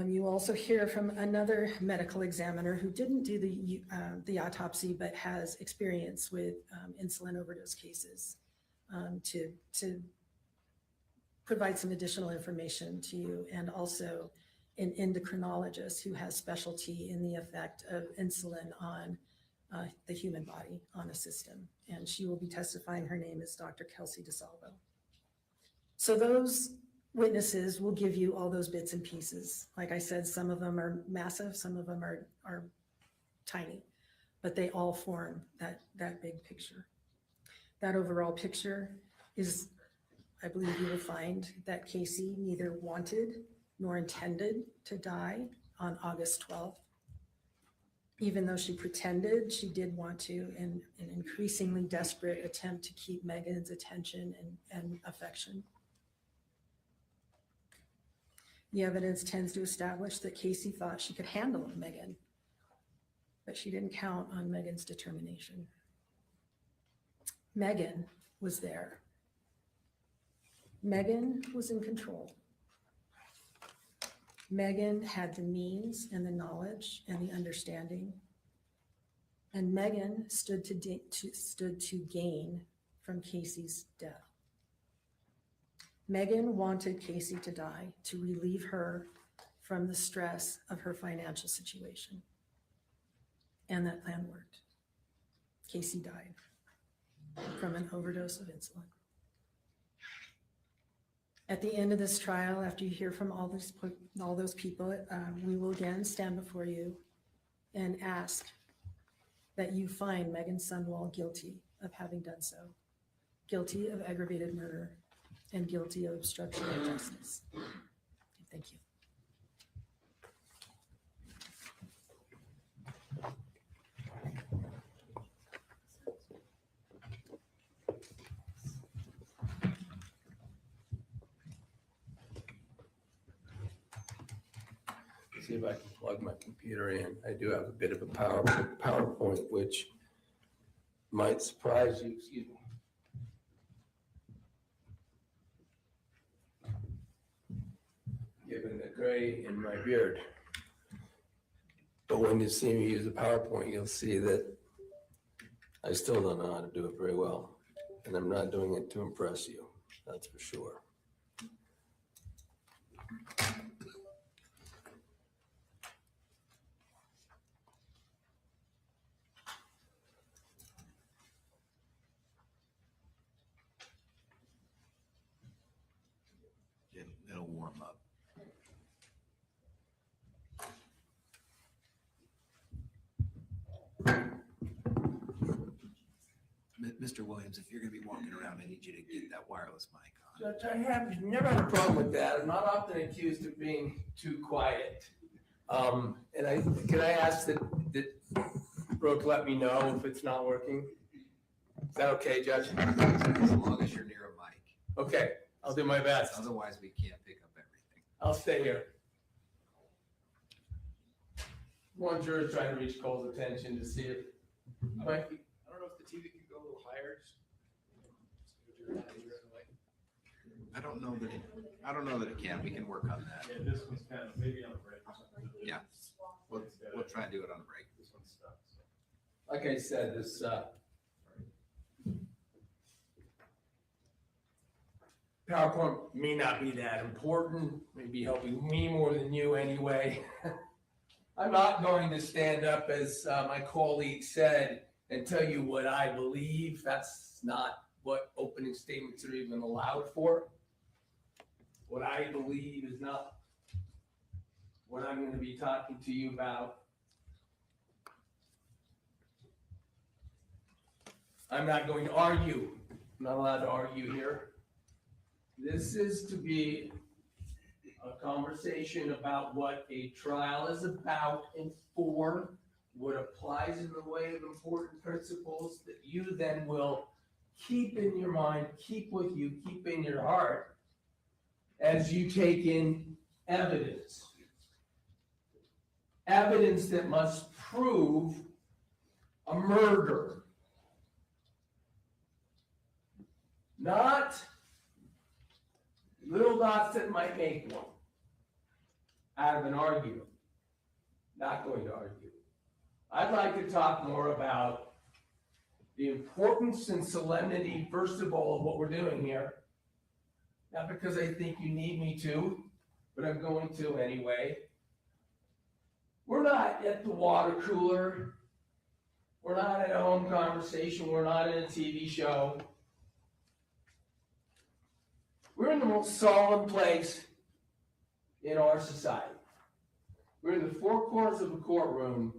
You also hear from another medical examiner who didn't do the autopsy, but has experience with insulin overdose cases to provide some additional information to you, and also an endocrinologist who has specialty in the effect of insulin on the human body, on a system. And she will be testifying. Her name is Dr. Kelsey DeSalvo. So those witnesses will give you all those bits and pieces. Like I said, some of them are massive, some of them are tiny, but they all form that big picture. That overall picture is, I believe you will find that Casey neither wanted nor intended to die on August 12th. Even though she pretended, she did want to, in an increasingly desperate attempt to keep Meggan's attention and affection. The evidence tends to establish that Casey thought she could handle Meggan, but she didn't count on Meggan's determination. Meggan was there. Meggan was in control. Meggan had the means and the knowledge and the understanding. And Meggan stood to gain from Casey's death. Meggan wanted Casey to die to relieve her from the stress of her financial situation. And that plan worked. Casey died from an overdose of insulin. At the end of this trial, after you hear from all those people, we will again stand before you and ask that you find Meggan SUndwall guilty of having done so, guilty of aggravated murder, and guilty of obstruction of justice. Thank you. See if I can plug my computer in. I do have a bit of a PowerPoint, which might surprise you. Excuse me. Given the gray in my beard. But when you see me use a PowerPoint, you'll see that I still don't know how to do it very well. And I'm not doing it to impress you, that's for sure. It'll warm up. Mr. Williams, if you're going to be walking around, I need you to get that wireless mic on. Judge, I have never had a problem with that. I'm not often accused of being too quiet. And can I ask that Brooke let me know if it's not working? Is that okay, Judge? As long as you're near a mic. Okay, I'll do my best. Otherwise, we can't pick up everything. I'll stay here. One juror trying to reach Cole's attention to see if. I don't know if the TV can go a little higher. I don't know that it can. We can work on that. Yeah, this one's kind of maybe on a break or something. Yeah. We'll try and do it on a break. This one's stuck. So. Like I said, this PowerPoint may not be that important, may be helping me more than you anyway. I'm not going to stand up, as my colleague said, and tell you what I believe. That's not what opening statements are even allowed for. What I believe is not what I'm going to be talking to you about. I'm not going to argue. I'm not allowed to argue here. This is to be a conversation about what a trial is about and for, what applies in the way of important principles that you then will keep in your mind, keep with you, keep in your heart as you take in evidence. Evidence that must prove a murder. Not little dots that might make one out of an argument. Not going to argue. I'd like to talk more about the importance and solemnity, first of all, of what we're doing here. Not because I think you need me to, but I'm going to anyway. We're not at the water cooler. We're not at a home conversation. We're not in a TV show. We're in the most solemn place in our society. We're in the four corners of a courtroom,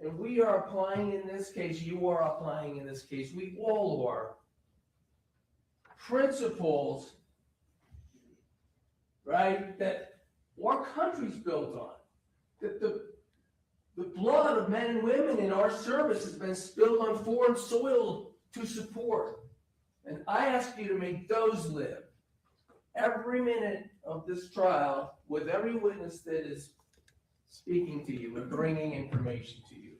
and we are applying in this case, you are applying in this case, we all are, principles, right, that our country's built on, that the The blood of men and women in our service has been spilled on foreign soil to support. And I ask you to make those live every minute of this trial with every witness that is speaking to you and bringing information to you.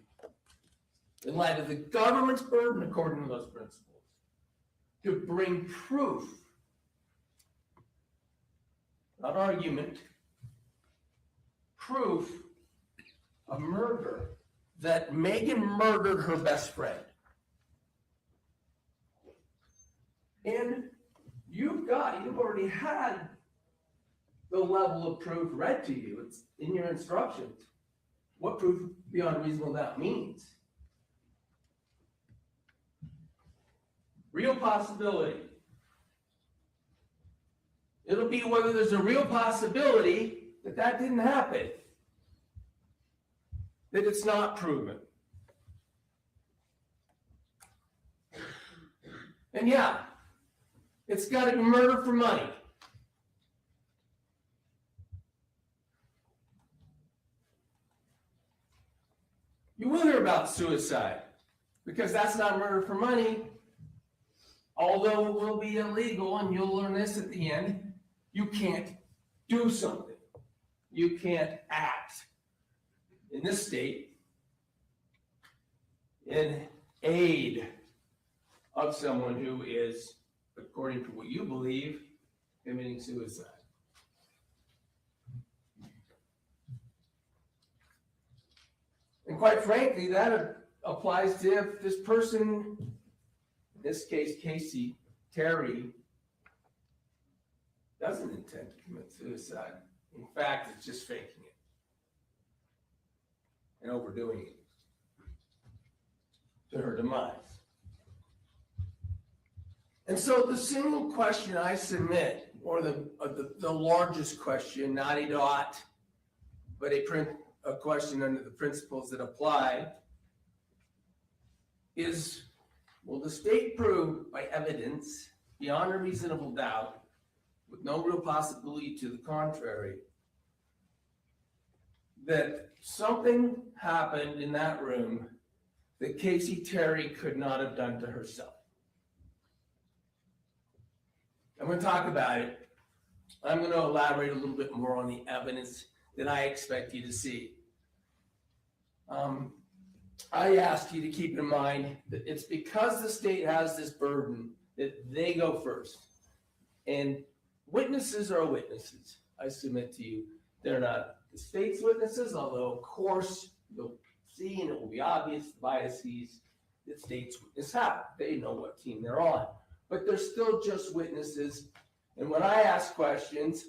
In light of the government's burden, according to those principles, to bring proof, not argument, proof of murder, that Meggan murdered her best friend. And you've already had the level of proof read to you. It's in your instructions. What proof beyond reasonable doubt means. Real possibility. It'll be whether there's a real possibility that that didn't happen. That it's not proven. And yeah, it's got to be murder for money. You will hear about suicide because that's not murder for money. Although it will be illegal, and you'll learn this at the end, you can't do something. You can't act in this state in aid of someone who is, according to what you believe, committing suicide. And quite frankly, that applies to if this person, in this case, Casey Terry, doesn't intend to commit suicide. In fact, it's just faking it and overdoing it to her demise. And so the single question I submit, or the largest question, not ARTDOT, but a question under the principles that apply, is, will the state prove by evidence, beyond a reasonable doubt, with no real possibility to the contrary, that something happened in that room that Casey Terry could not have done to herself? I'm going to talk about it. I'm going to elaborate a little bit more on the evidence that I expect you to see. I ask you to keep in mind that it's because the state has this burden that they go first. And witnesses are witnesses, I submit to you. They're not the state's witnesses, although, of course, you'll see, and it will be obvious, the biases that state's witnesses have. They know what team they're on. But they're still just witnesses. And when I ask questions,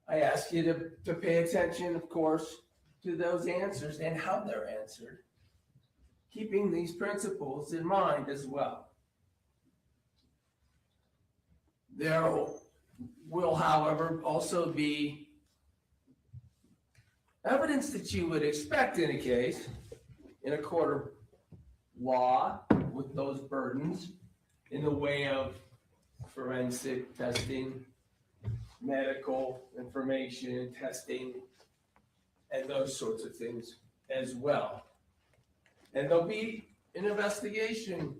I ask you to pay attention, of course, to those answers and how they're answered, keeping these principles in mind as well. There will, however, also be evidence that you would expect in a case, in a court of law, with those burdens, in the way of forensic testing, medical information testing, and those sorts of things as well. And there'll be an investigation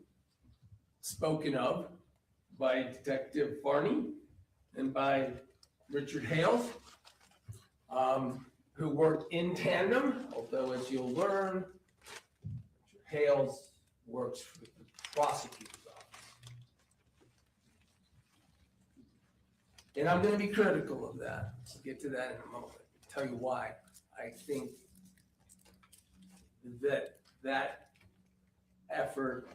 spoken of by Detective Varney and by Richard Hales, who worked in tandem, although as you'll learn, Richard Hales works for the prosecutor's office. And I'm going to be critical of that. I'll get to that in a moment. I'll tell you why I think that effort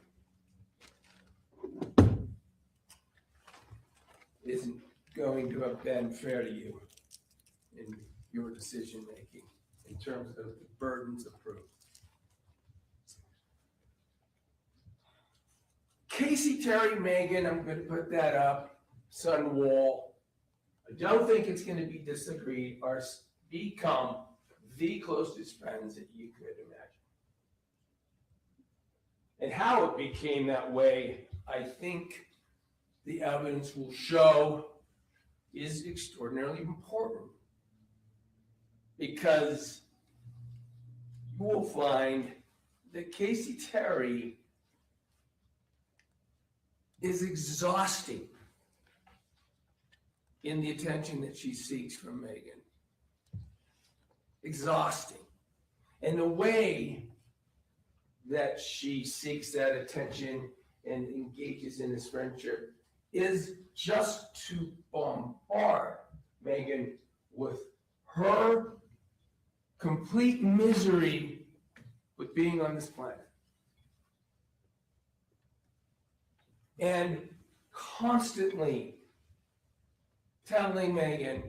isn't going to have been fair to you in your decision making in terms of the burdens of proof. Casey Terry Meggan, I'm going to put that up. SUndwall. I don't think it's going to be disagreed or become the closest friends that you could imagine. And how it became that way, I think the evidence will show, is extraordinarily important. Because you will find that Casey Terry is exhausting in the attention that she seeks from Meggan. Exhausting. And the way that she seeks that attention and engages in this friendship is just to bombard Meggan with her complete misery with being on this planet. And constantly telling Meggan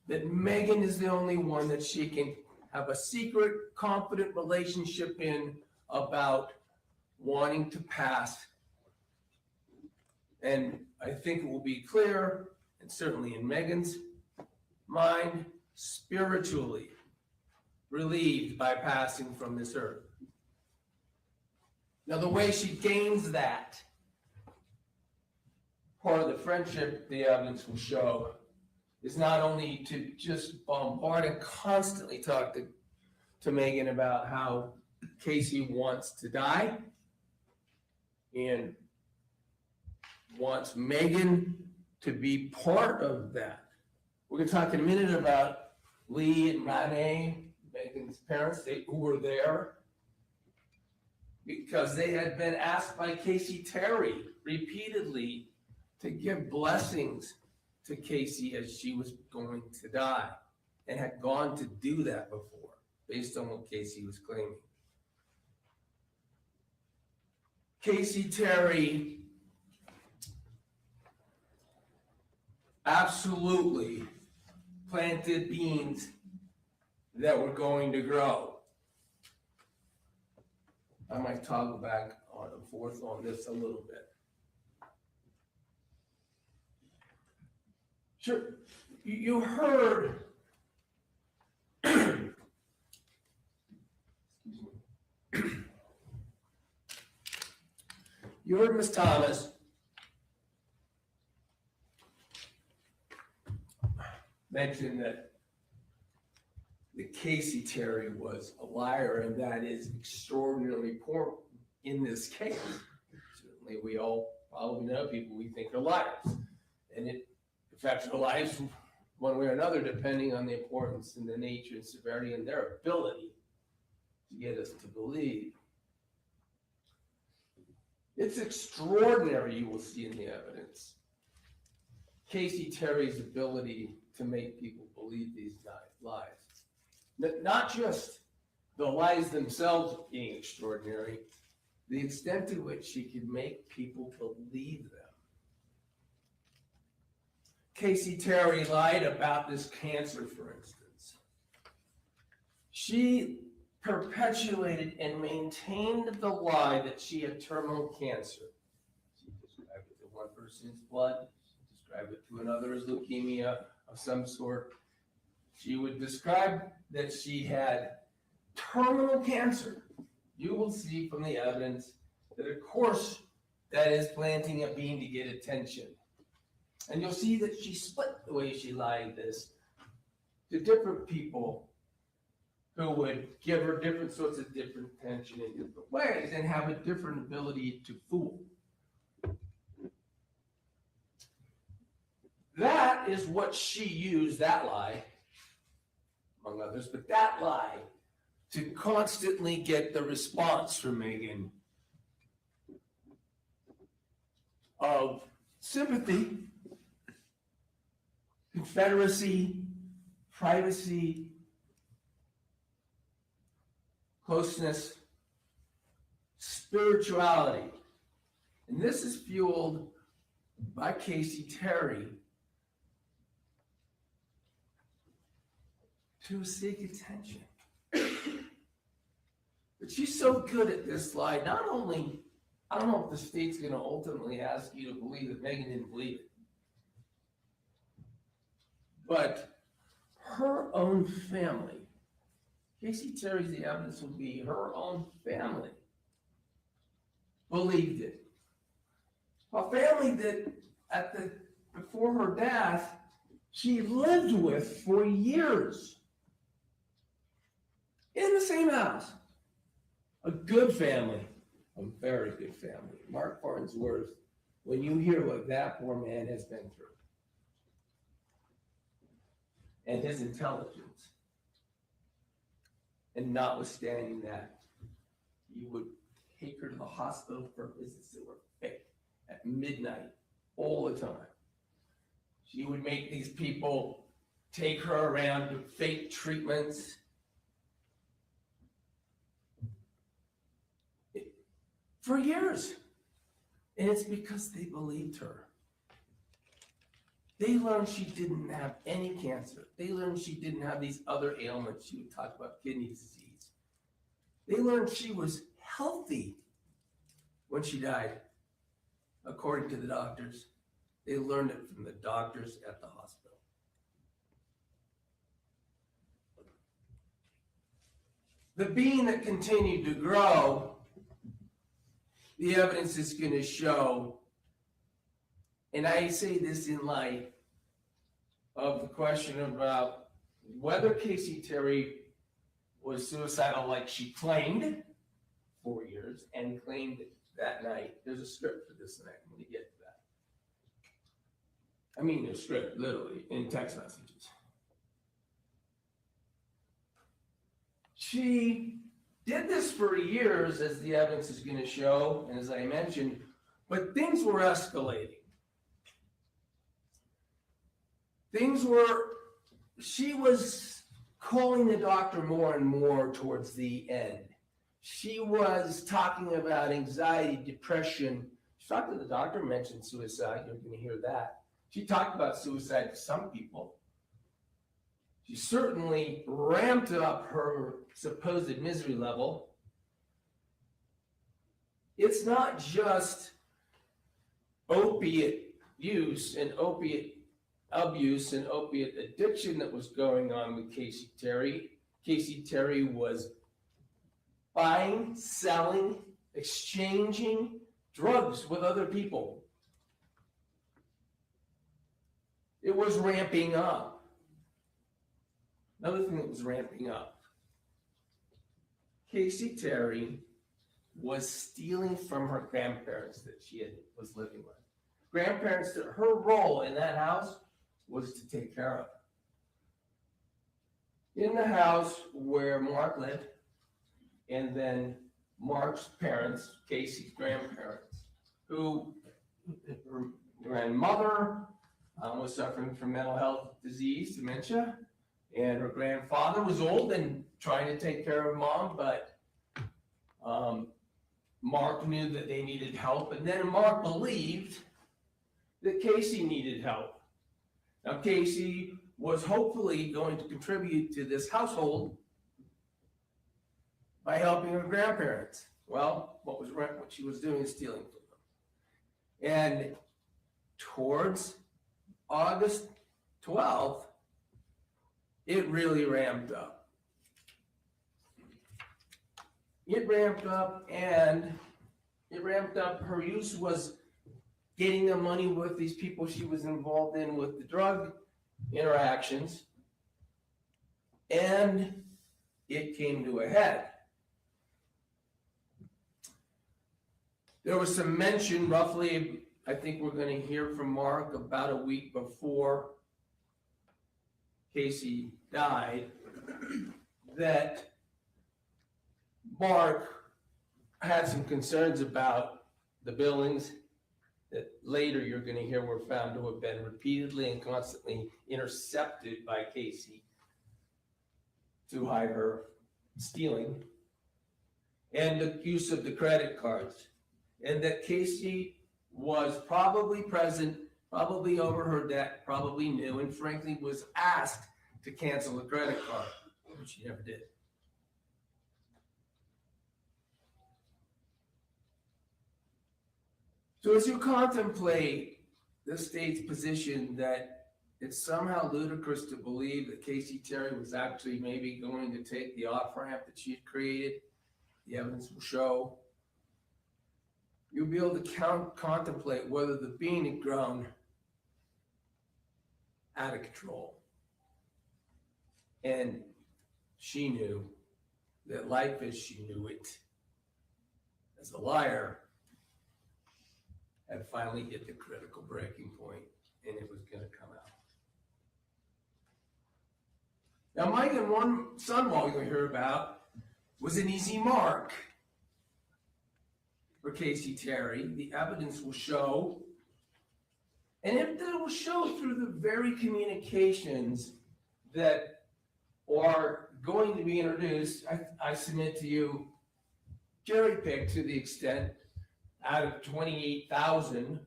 that Meggan is the only one that she can have a secret, confident relationship in about wanting to pass. And I think it will be clear, and certainly in Meggan's mind, spiritually relieved by passing from this earth. Now, the way she gains that, part of the friendship, the evidence will show, is not only to just bombard and constantly talk to Meggan about how Casey wants to die and wants Meggan to be part of that. We're going to talk in a minute about Lee and Renee, Meggan's parents, who were there because they had been asked by Casey Terry repeatedly to give blessings to Casey as she was going to die, and had gone to do that before, based on what Casey was claiming. Casey Terry absolutely planted beans that were going to grow. I might toggle back on and forth on this a little bit. Sure, you heard you heard Ms. Thomas mention that Casey Terry was a liar, and that is extraordinarily important in this case. Certainly, we all probably know people we think are liars, and it affects our lives one way or another, depending on the importance and the nature and severity and their ability to get us to believe. It's extraordinary, you will see in the evidence, Casey Terry's ability to make people believe these lies. Not just the lies themselves being extraordinary, the extent to which she could make people believe them. Casey Terry lied about this cancer, for instance. She perpetuated and maintained the lie that she had terminal cancer. She described it to one person's blood. She described it to another as leukemia of some sort. She would describe that she had terminal cancer. You will see from the evidence that, of course, that is planting a bean to get attention. And you'll see that she split the way she lied this to different people who would give her different sorts of different attention in different ways and have a different ability to fool. That is what she used, that lie, among others, but that lie to constantly get the response from Meggan of sympathy, confederacy, privacy, closeness, spirituality. And this is fueled by Casey Terry to seek attention. But she's so good at this lie, not only, I don't know if the state's going to ultimately ask you to believe that Meggan didn't believe it, but her own family, Casey Terry's, the evidence will be her own family believed it. A family that before her death, she lived with for years. in the same house. A good family, a very good family. Mark Farnsworth, when you hear what that poor man has been through and his intelligence, and notwithstanding that, you would take her to the hospital for visits that were fake at midnight all the time. She would make these people take her around to fake treatments. For years. And it's because they believed her. They learned she didn't have any cancer. They learned she didn't have these other ailments. She would talk about kidney disease. They learned she was healthy when she died, according to the doctors. They learned it from the doctors at the hospital. The being that continued to grow, the evidence is going to show, and I say this in light of the question about whether Casey Terry was suicidal like she claimed 4 years and claimed that night. There's a script for this night. I'm going to get to that. I mean, a script, literally, in text messages. She did this for years, as the evidence is going to show, and as I mentioned, but things were escalating. She was calling the doctor more and more towards the end. She was talking about anxiety, depression. She talked to the doctor, mentioned suicide. You're going to hear that. She talked about suicide to some people. She certainly ramped up her supposed misery level. It's not just opiate use and opiate abuse and opiate addiction that was going on with Casey Terry. Casey Terry was buying, selling, exchanging drugs with other people. It was ramping up. Another thing that was ramping up, Casey Terry was stealing from her grandparents that she was living with. Grandparents that her role in that house was to take care of. In the house where Mark lived, and then Mark's parents, Casey's grandparents, who her grandmother was suffering from mental health disease, dementia, and her grandfather was old and trying to take care of mom, but Mark knew that they needed help, and then Mark believed that Casey needed help. Now, Casey was hopefully going to contribute to this household by helping her grandparents. Well, what she was doing is stealing from them. And towards August 12th, it really ramped up. It ramped up, and her use was getting the money with these people she was involved in with the drug interactions, and it came to a head. There was some mention roughly, I think we're going to hear from Mark about a week before Casey died, that Mark had some concerns about the billings that later you're going to hear were found to have been repeatedly and constantly intercepted by Casey to hide her stealing, and the use of the credit cards, and that Casey was probably present, probably over her debt, probably knew, and frankly was asked to cancel the credit card, which she never did. So as you contemplate the state's position that it's somehow ludicrous to believe that Casey Terry was actually maybe going to take the off-ramp that she had created, the evidence will show, you'll be able to contemplate whether the being had grown out of control. And she knew that life as she knew it, as a liar, had finally hit the critical breaking point, and it was going to come out. Now, Meggan, one SUndwall you'll hear about was an easy mark for Casey Terry. The evidence will show, and it will show through the very communications that are going to be introduced. I submit to you, cherry picked to the extent out of 28,000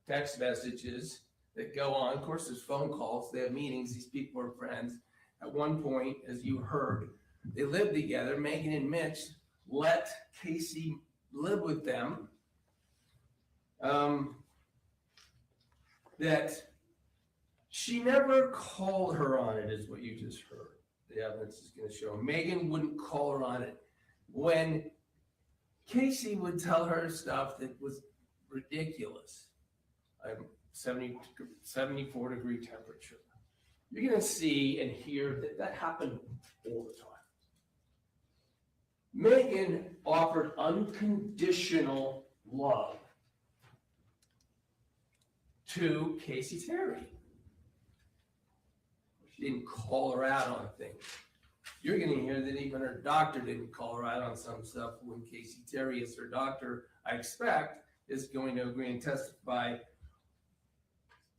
text messages that go on. Of course, there's phone calls, they have meetings, these people are friends. At one point, as you heard, they lived together. Meggan and Mitch let Casey live with them. That she never called her on it, is what you just heard. The evidence is going to show. Meggan wouldn't call her on it. When Casey would tell her stuff that was ridiculous, 74 degree temperature. You're going to see and hear that happened all the time. Meggan offered unconditional love to Casey Terry. She didn't call her out on things. You're going to hear that even her doctor didn't call her out on some stuff when Casey Terry, as her doctor, I expect, is going to agree and testify,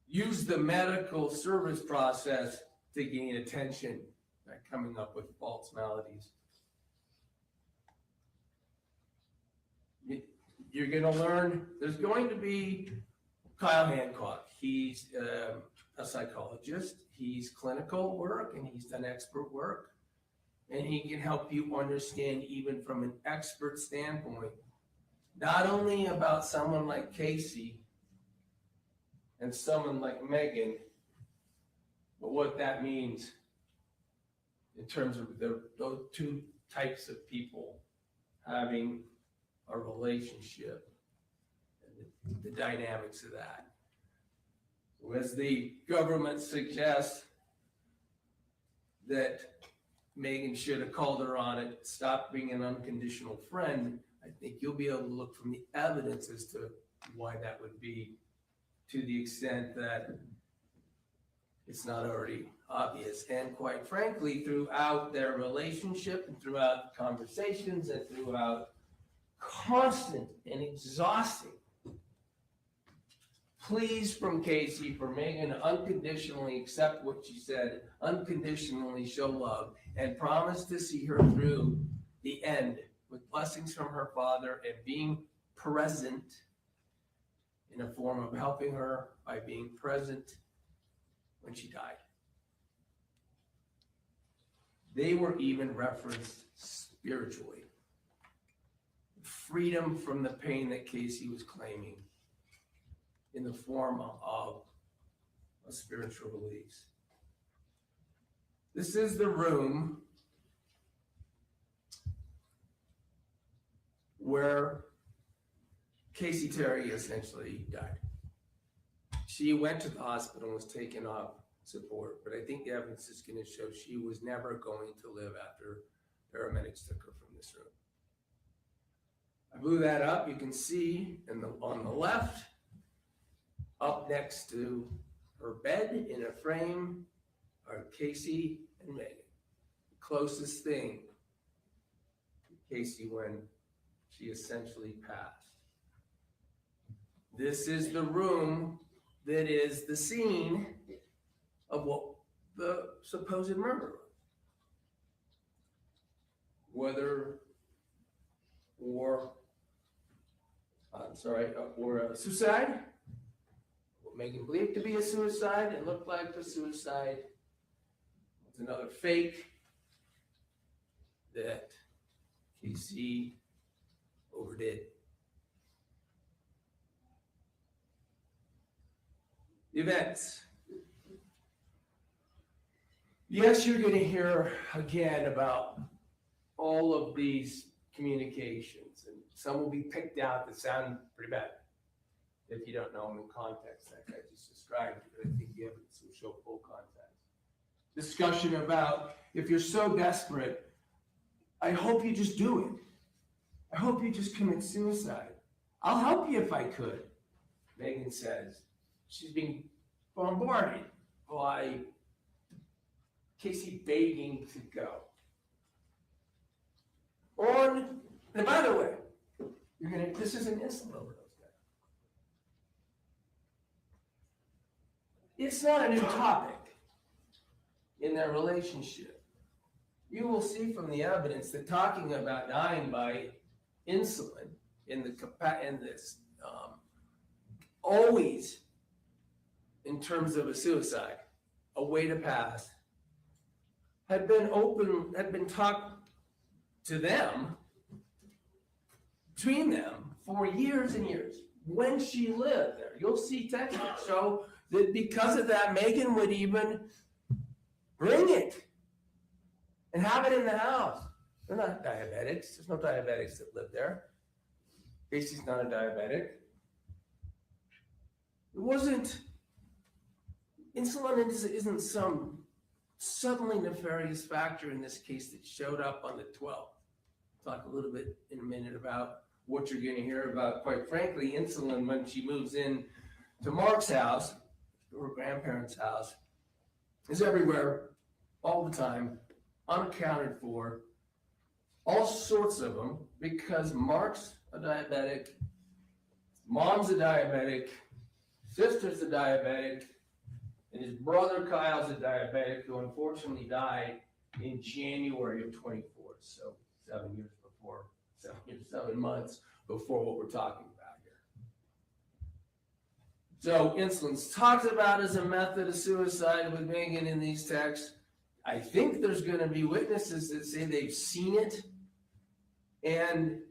use the medical service process to gain attention by coming up with false maladies. You're going to learn, there's going to be Kyle Hancock. He's a psychologist. He's clinical work and he's done expert work. And he can help you understand, even from an expert standpoint, not only about someone like Casey and someone like Meggan, but what that means in terms of those two types of people having a relationship and the dynamics of that. So as the government suggests that Meggan should have called her on it, stop being an unconditional friend, I think you'll be able to look from the evidence as to why that would be, to the extent that it's not already obvious. And quite frankly, throughout their relationship and throughout conversations and throughout constant and exhausting pleas from Casey for Meggan to unconditionally accept what she said, unconditionally show love, and promise to see her through the end with blessings from her father and being present in a form of helping her by being present when she died. They were even referenced spiritually. Freedom from the pain that Casey was claiming in the form of a spiritual release. This is the room where Casey Terry essentially died. She went to the hospital and was taken off support, but I think the evidence is going to show she was never going to live after paramedics took her from this room. I blew that up. You can see on the left, up next to her bed in a frame, are Casey and Meggan. The closest thing to Casey when she essentially passed. This is the room that is the scene of what the supposed murder was. Or suicide. What Meggan believed to be a suicide, it looked like a suicide. It's another fake that Casey overdid. Events. Yes, you're going to hear again about all of these communications, and some will be picked out that sound pretty bad if you don't know them in context, like I just described. But I think the evidence will show full context. Discussion about if you're so desperate, I hope you just do it. I hope you just commit suicide. I'll help you if I could. Meggan says she's being bombarded by Casey begging to go. And by the way, this is an instant overdose guy. It's not a new topic in their relationship. You will see from the evidence that talking about dying by insulin in this always in terms of a suicide, a way to pass, had been talked to them, between them, for years and years. When she lived there, you'll see texts that show that because of that, Meggan would even bring it and have it in the house. They're not diabetics. There's no diabetics that live there. Casey's not a diabetic. It wasn't, insulin isn't some suddenly nefarious factor in this case that showed up on the 12th. Talk a little bit in a minute about what you're going to hear about. Quite frankly, insulin, when she moves in to Mark's house, her grandparents' house, is everywhere, all the time, unaccounted for, all sorts of them, because Mark's a diabetic, mom's a diabetic, sister's a diabetic, and his brother Kyle's a diabetic who unfortunately died in January of 24. So 7 months before what we're talking about here. So insulin's talked about as a method of suicide with Meggan in these texts. I think there's going to be witnesses that say they've seen it. And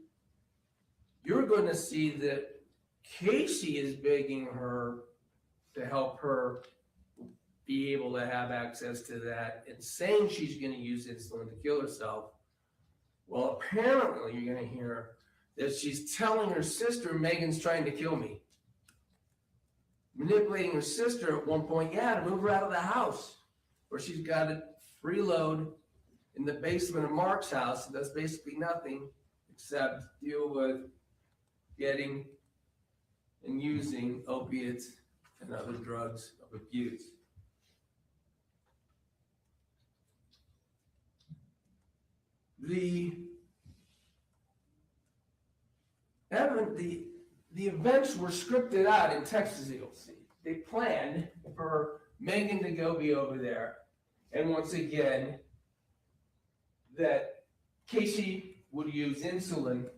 you're going to see that Casey is begging her to help her be able to have access to that and saying she's going to use insulin to kill herself. Well, apparently you're going to hear that she's telling her sister, Meggan's trying to kill me. Manipulating her sister at one point, to move her out of the house, where she's got to freeload in the basement of Mark's house and does basically nothing except deal with getting and using opiates and other drugs of abuse. The events were scripted out in Texas, you'll see. They planned for Meggan to go be over there. And once again, that Casey would use insulin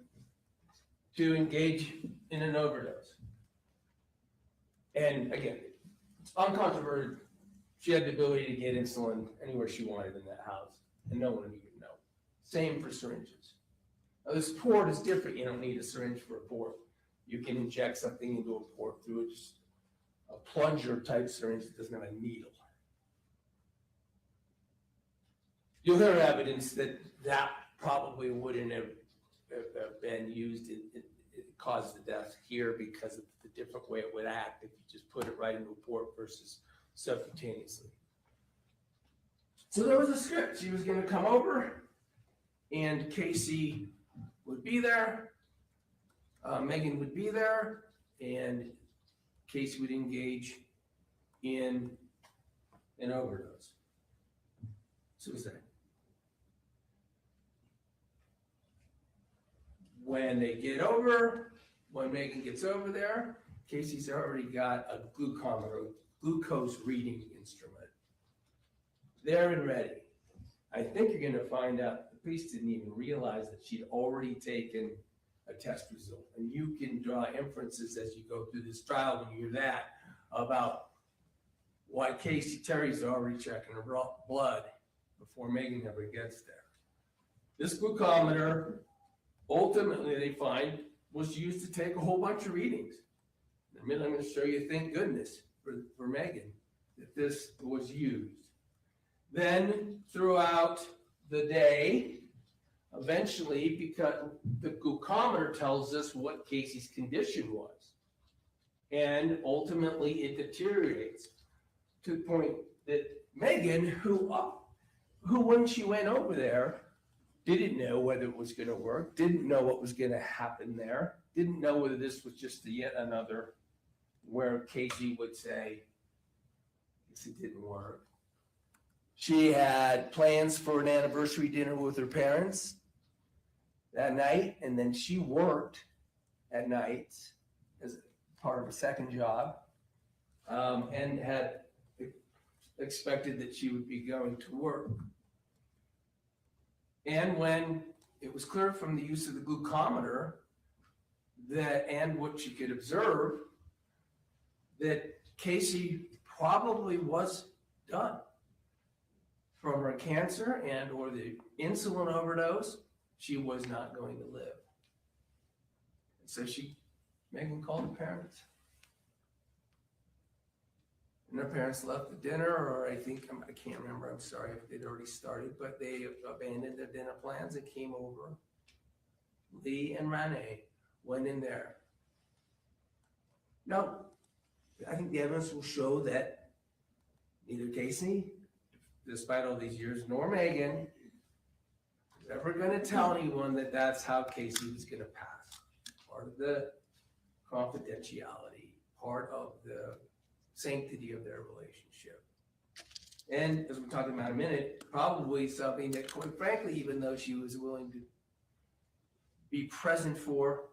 to engage in an overdose. And again, it's uncontroverted. She had the ability to get insulin anywhere she wanted in that house, and no one would even know. Same for syringes. Now, this port is different. You don't need a syringe for a port. You can inject something into a port through just a plunger type syringe that doesn't have a needle. You'll hear evidence that probably wouldn't have been used. It caused the death here because of the different way it would act if you just put it right into a port versus subcutaneously. So there was a script. She was going to come over, and Casey would be there. Meggan would be there, and Casey would engage in an overdose. Suicide. When Meggan gets over there, Casey's already got a glucose reading instrument there and ready. I think you're going to find out the police didn't even realize that she'd already taken a test result. And you can draw inferences as you go through this trial when you hear that about why Terry's already checking her blood before Meggan ever gets there. This glucometer, ultimately they find, was used to take a whole bunch of readings. In a minute, I'm going to show you, thank goodness for Meggan, that this was used. Then throughout the day, eventually, because the glucometer tells us what Casey's condition was. And ultimately it deteriorates to the point that Meggan, who when she went over there, didn't know whether it was going to work, didn't know what was going to happen there, didn't know whether this was just yet another where Casey would say, "Yes, it didn't work." She had plans for an anniversary dinner with her parents that night, and then she worked at night as part of a second job, and had expected that she would be going to work. And when it was clear from the use of the glucometer that, and what she could observe, that Casey probably was done from her cancer and or the insulin overdose, she was not going to live. And so Meggan called her parents. And her parents left the dinner, or I can't remember, I'm sorry if they'd already started, but they abandoned their dinner plans and came over. Lee and Renee went in there. Now, I think the evidence will show that neither Casey, despite all these years, nor Meggan is ever going to tell anyone that that's how Casey was going to pass. Part of the confidentiality, part of the sanctity of their relationship. And as we're talking about in a minute, probably something that, quite frankly, even though she was willing to be present for,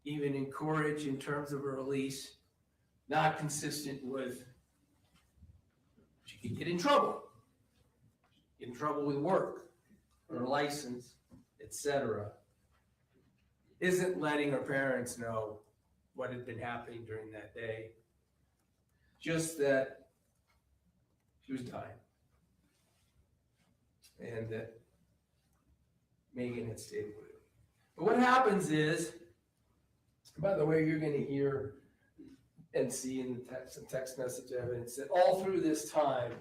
even encourage in terms of her release, not consistent with, she could get in trouble with work, her license, etc. Isn't letting her parents know what had been happening during that day. Just that she was dying. And that Meggan had stayed with her. But what happens is, by the way, you're going to hear and see in the text message evidence that all through this time,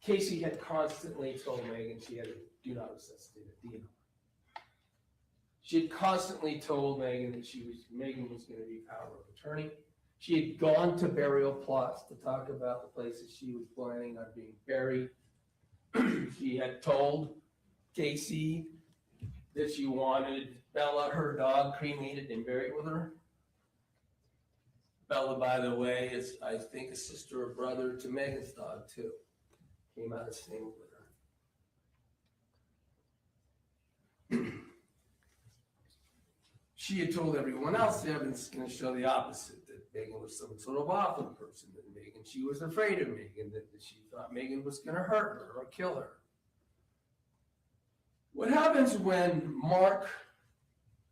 Casey had constantly told Meggan she had to do not resuscitate a DNR. She had constantly told Meggan that Meggan was going to be power of attorney. She had gone to burial plots to talk about the places she was planning on being buried. She had told Casey that she wanted Bella, her dog, cremated and buried with her. Bella, by the way, is, I think, a sister or brother to Megan's dog, too. Came out of staying with her. She had told everyone else, the evidence is going to show the opposite, that Meggan was some sort of awful person, that she was afraid of Meggan, that she thought Meggan was going to hurt her or kill her. What happens when Mark,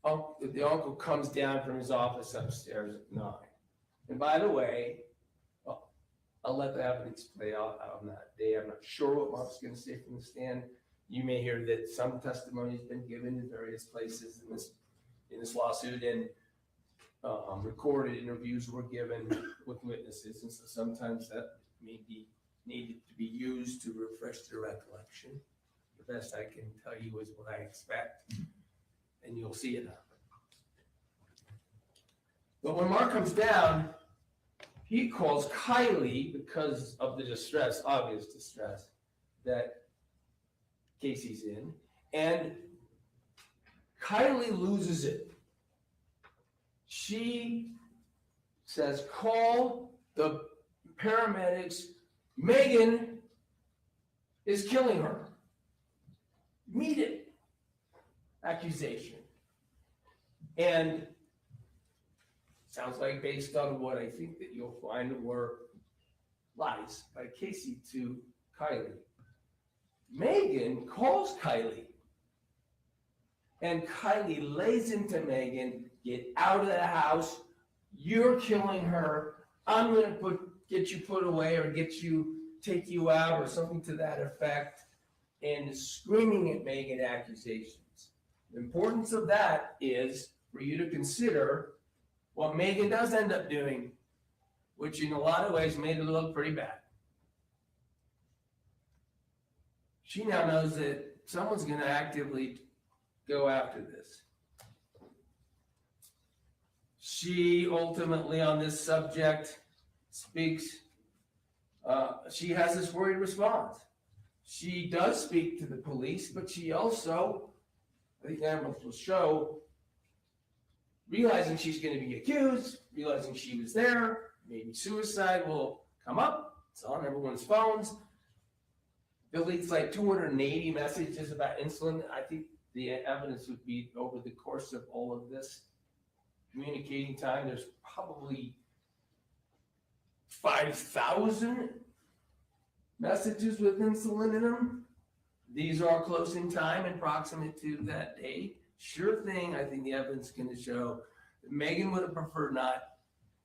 the uncle, comes down from his office upstairs at 9? And by the way, I'll let the evidence play out on that day. I'm not sure what Mark's going to say from the stand. You may hear that some testimony has been given in various places in this lawsuit, and recorded interviews were given with witnesses, and so sometimes that may be needed to be used to refresh their recollection. The best I can tell you is what I expect, and you'll see it happen. But when Mark comes down, he calls Kylie because of the distress, obvious distress, that Casey's in, and Kylie loses it. She says, call the paramedics. Meggan is killing her. Immediate accusation. And sounds like, based on what I think that you'll find were lies by Casey to Kylie. Meggan calls Kylie. And Kylie lays into Meggan, get out of the house. You're killing her. I'm going to get you put away or take you out or something to that effect. And screaming at Meggan accusations. The importance of that is for you to consider what Meggan does end up doing, which in a lot of ways made it look pretty bad. She now knows that someone's going to actively go after this. She ultimately, on this subject, speaks. She has this worried response. She does speak to the police, but she also, I think the evidence will show, realizing she's going to be accused, realizing she was there, maybe suicide will come up. It's on everyone's phones. Deletes like 280 messages about insulin. I think the evidence would be over the course of all of this communicating time, there's probably 5,000 messages with insulin in them. These are close in time and proximate to that date. Sure thing, I think the evidence is going to show that Meggan would have preferred not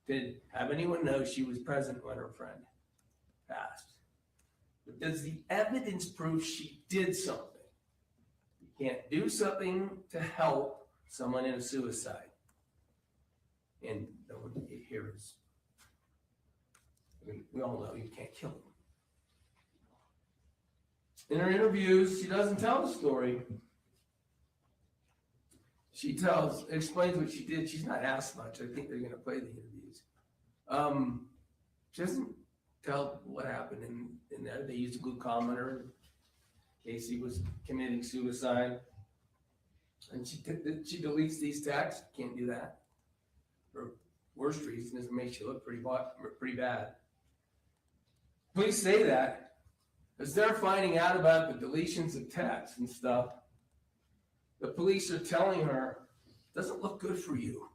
to have anyone know she was present when her friend passed. But does the evidence prove she did something? You can't do something to help someone in a suicide. And no one here is, I mean, we all know you can't kill them. In her interviews, she doesn't tell the story. She explains what she did. She's not asked much. I think they're going to play the interviews. She doesn't tell what happened in there. They used a glucometer in case he was committing suicide. And she deletes these texts. Can't do that. For worst reason is it makes you look pretty bad. Police say that as they're finding out about the deletions of texts and stuff. The police are telling her, doesn't look good for you.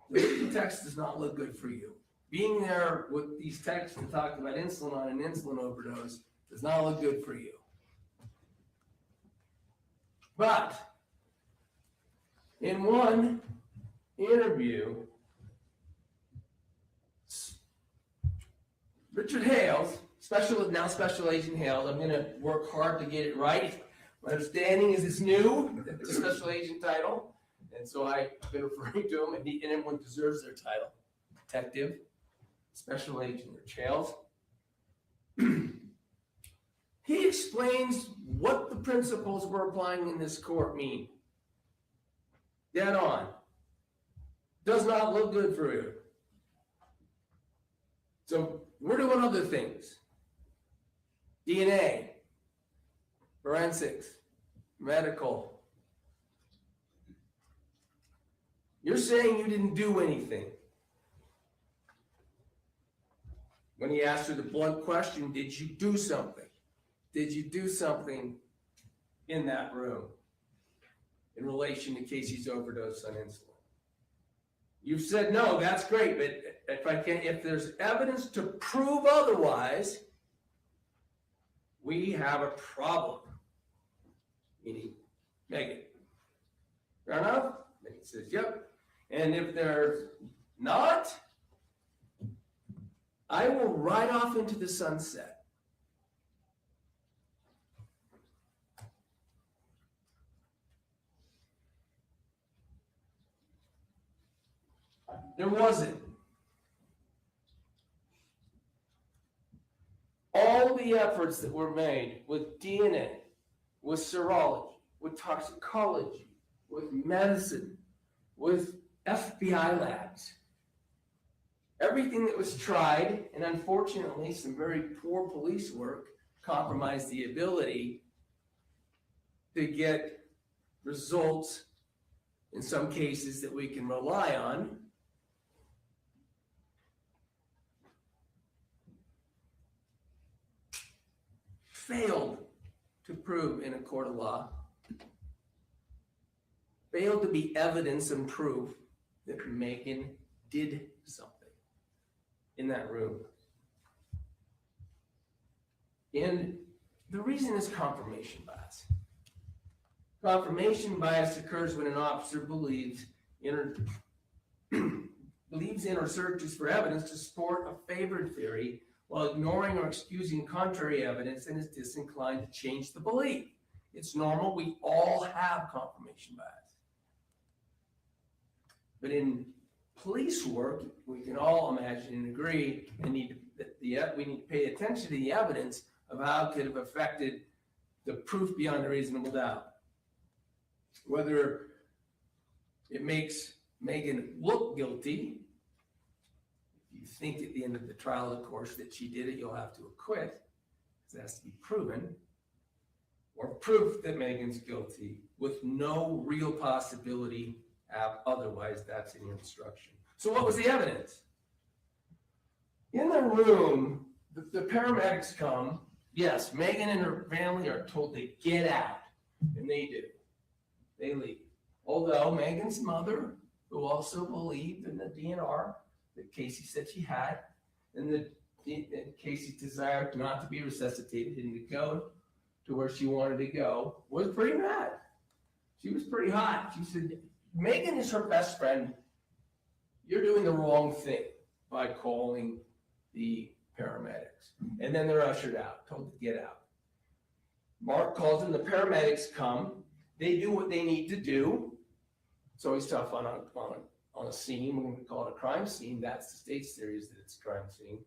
The text does not look good for you. Being there with these texts to talk about insulin on an insulin overdose does not look good for you. But in one interview, Richard Hales, Special Agent Hales, I'm going to work hard to get it right. My understanding is it's new, the Special Agent title, and so I've been referring to him, and everyone deserves their title. Detective, Special Agent Rich Hales. He explains what the principles we're applying in this court mean. Dead on. Does not look good for you. So we're doing other things. DNA, forensics, medical. You're saying you didn't do anything. When he asked her the blunt question, did you do something? Did you do something in that room in relation to Casey's overdose on insulin? You've said no, that's great, but if there's evidence to prove otherwise, we have a problem. Meaning Meggan. Fair enough? Meggan says, yep. And if there's not, I will ride off into the sunset. There wasn't. All the efforts that were made with DNA, with serology, with toxicology, with medicine, with FBI labs, everything that was tried, and unfortunately some very poor police work compromised the ability to get results in some cases that we can rely on. Failed to prove in a court of law, failed to be evidence and proof that Meggan did something in that room. And the reason is confirmation bias. Confirmation bias occurs when an officer believes in or searches for evidence to support a favored theory while ignoring or excusing contrary evidence and is disinclined to change the belief. It's normal. We all have confirmation bias. But in police work, we can all imagine and agree we need to pay attention to the evidence of how it could have affected the proof beyond a reasonable doubt. Whether it makes Meggan look guilty. If you think at the end of the trial, of course, that she did it, you'll have to acquit. It has to be proven, or proof that Meggan's guilty with no real possibility otherwise. That's in your instruction. So what was the evidence? In the room, the paramedics come. Yes, Meggan and her family are told to get out, and they do. They leave. Although Meggan's mother, who also believed in the DNR that Casey said she had, and that Casey's desire not to be resuscitated and to go to where she wanted to go, was pretty mad. She was pretty hot. She said, Meggan is her best friend. You're doing the wrong thing by calling the paramedics. And then they're ushered out, told to get out. Mark calls them, the paramedics come. They do what they need to do. It's always tough on a scene. We're going to call it a crime scene. That's the state's theory, is that it's a crime scene.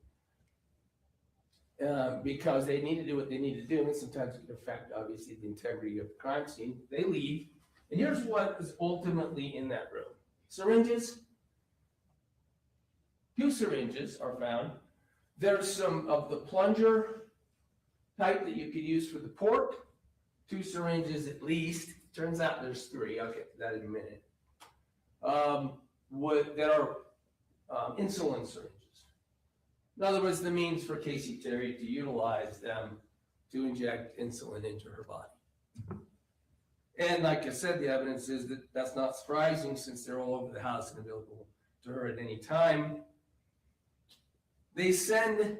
Because they need to do what they need to do, and sometimes it can affect, obviously, the integrity of the crime scene. They leave, and here's what is ultimately in that room. Syringes. 2 syringes are found. There's some of the plunger type that you could use for the port. 2 syringes at least. Turns out there's 3. I'll get to that in a minute. That are insulin syringes. In other words, the means for Casey Terry to utilize them to inject insulin into her body. And like I said, the evidence is that that's not surprising, since they're all over the house and available to her at any time. They send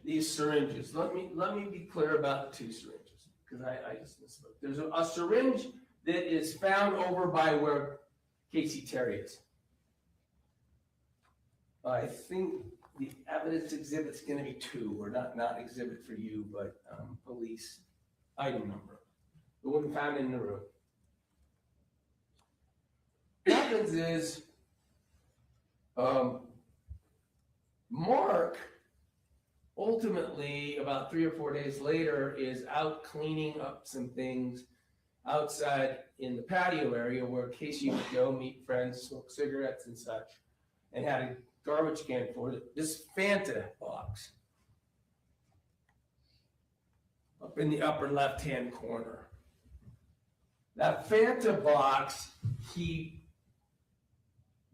these syringes. Let me be clear about the 2 syringes, because I just misspoke. There's a syringe that is found over by where Casey Terry is. I think the evidence exhibit is going to be 2, or not exhibit for you, but police item number. The one found in the room. What happens is, Mark, ultimately, about 3 or 4 days later, is out cleaning up some things outside in the patio area where Casey would go meet friends, smoke cigarettes and such, and had a garbage can for it. This Fanta box up in the upper left-hand corner. That Fanta box he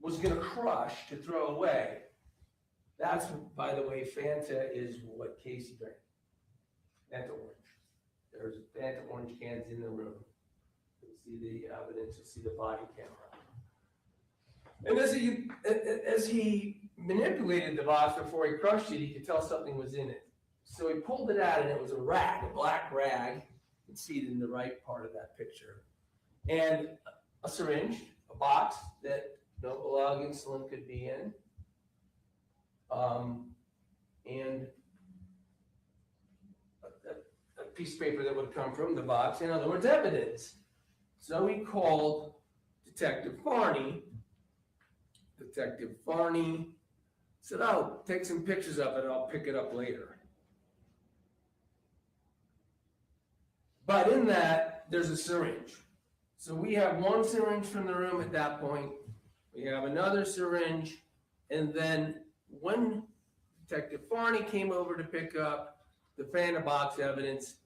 was going to crush to throw away. That's, by the way, Fanta is what Casey drank. Fanta orange. There's Fanta orange cans in the room. You'll see the evidence, you'll see the body camera. And as he manipulated the box before he crushed it, he could tell something was in it. So he pulled it out, and it was a rag, a black rag. You can see it in the right part of that picture. And a syringe, a box that no log insulin could be in. And a piece of paper that would come from the box. In other words, evidence. So he called Detective Varney. Detective Varney said, "Oh, take some pictures of it, I'll pick it up later." But in that, there's a syringe. So we have 1 syringe from the room at that point. We have another syringe. And then when Detective Varney came over to pick up the Fanta box evidence,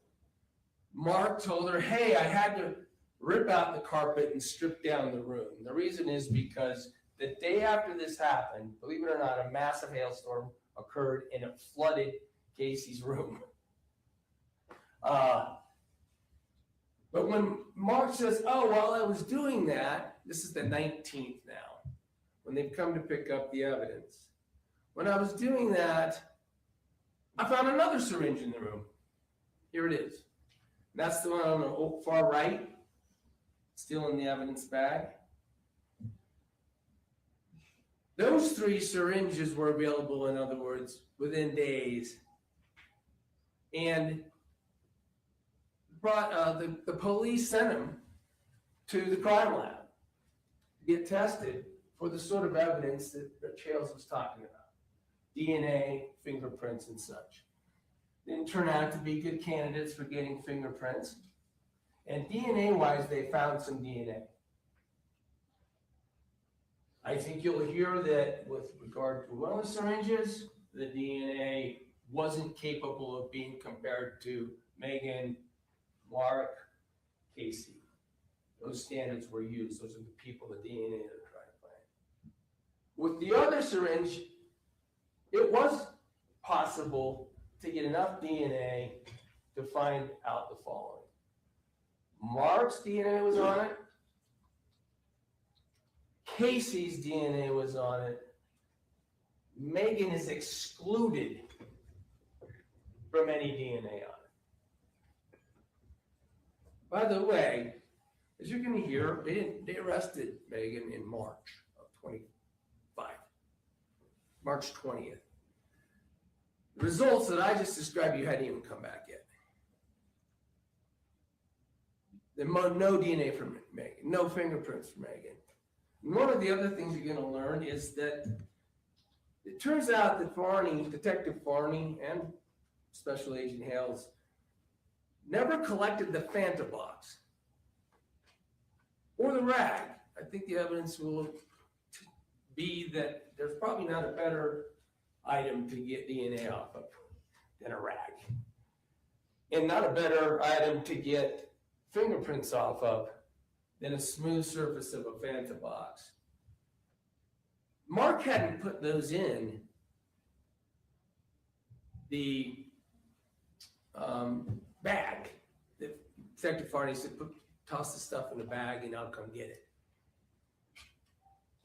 Mark told her, "Hey, I had to rip out the carpet and strip down the room." The reason is because the day after this happened, believe it or not, a massive hailstorm occurred and it flooded Casey's room. But when Mark says, "Oh, while I was doing that," this is the 19th now, when they've come to pick up the evidence. "When I was doing that, I found another syringe in the room." Here it is. That's the one on the far right, still in the evidence bag. Those 3 syringes were available, in other words, within days. And the police sent them to the crime lab to get tested for the sort of evidence that Chales was talking about. DNA, fingerprints, and such. Didn't turn out to be good candidates for getting fingerprints. And DNA-wise, they found some DNA. I think you'll hear that with regard to one of the syringes, the DNA wasn't capable of being compared to Meggan, Mark, Casey. Those standards were used. Those are the people, the DNA they're trying to find. With the other syringe, it was possible to get enough DNA to find out the following. Mark's DNA was on it. Casey's DNA was on it. Meggan is excluded from any DNA on it. By the way, as you're going to hear, they arrested Meggan in March of 25, March 20th. The results that I just described you hadn't even come back yet. There's no DNA from Meggan, no fingerprints from Meggan. And one of the other things you're going to learn is that it turns out that Farney, Detective Farney and Special Agent Hales never collected the Fanta box or the rag. I think the evidence will be that there's probably not a better item to get DNA off of than a rag. And not a better item to get fingerprints off of than a smooth surface of a Fanta box. Mark hadn't put those in the bag. Detective Farney said, toss the stuff in the bag and I'll come get it.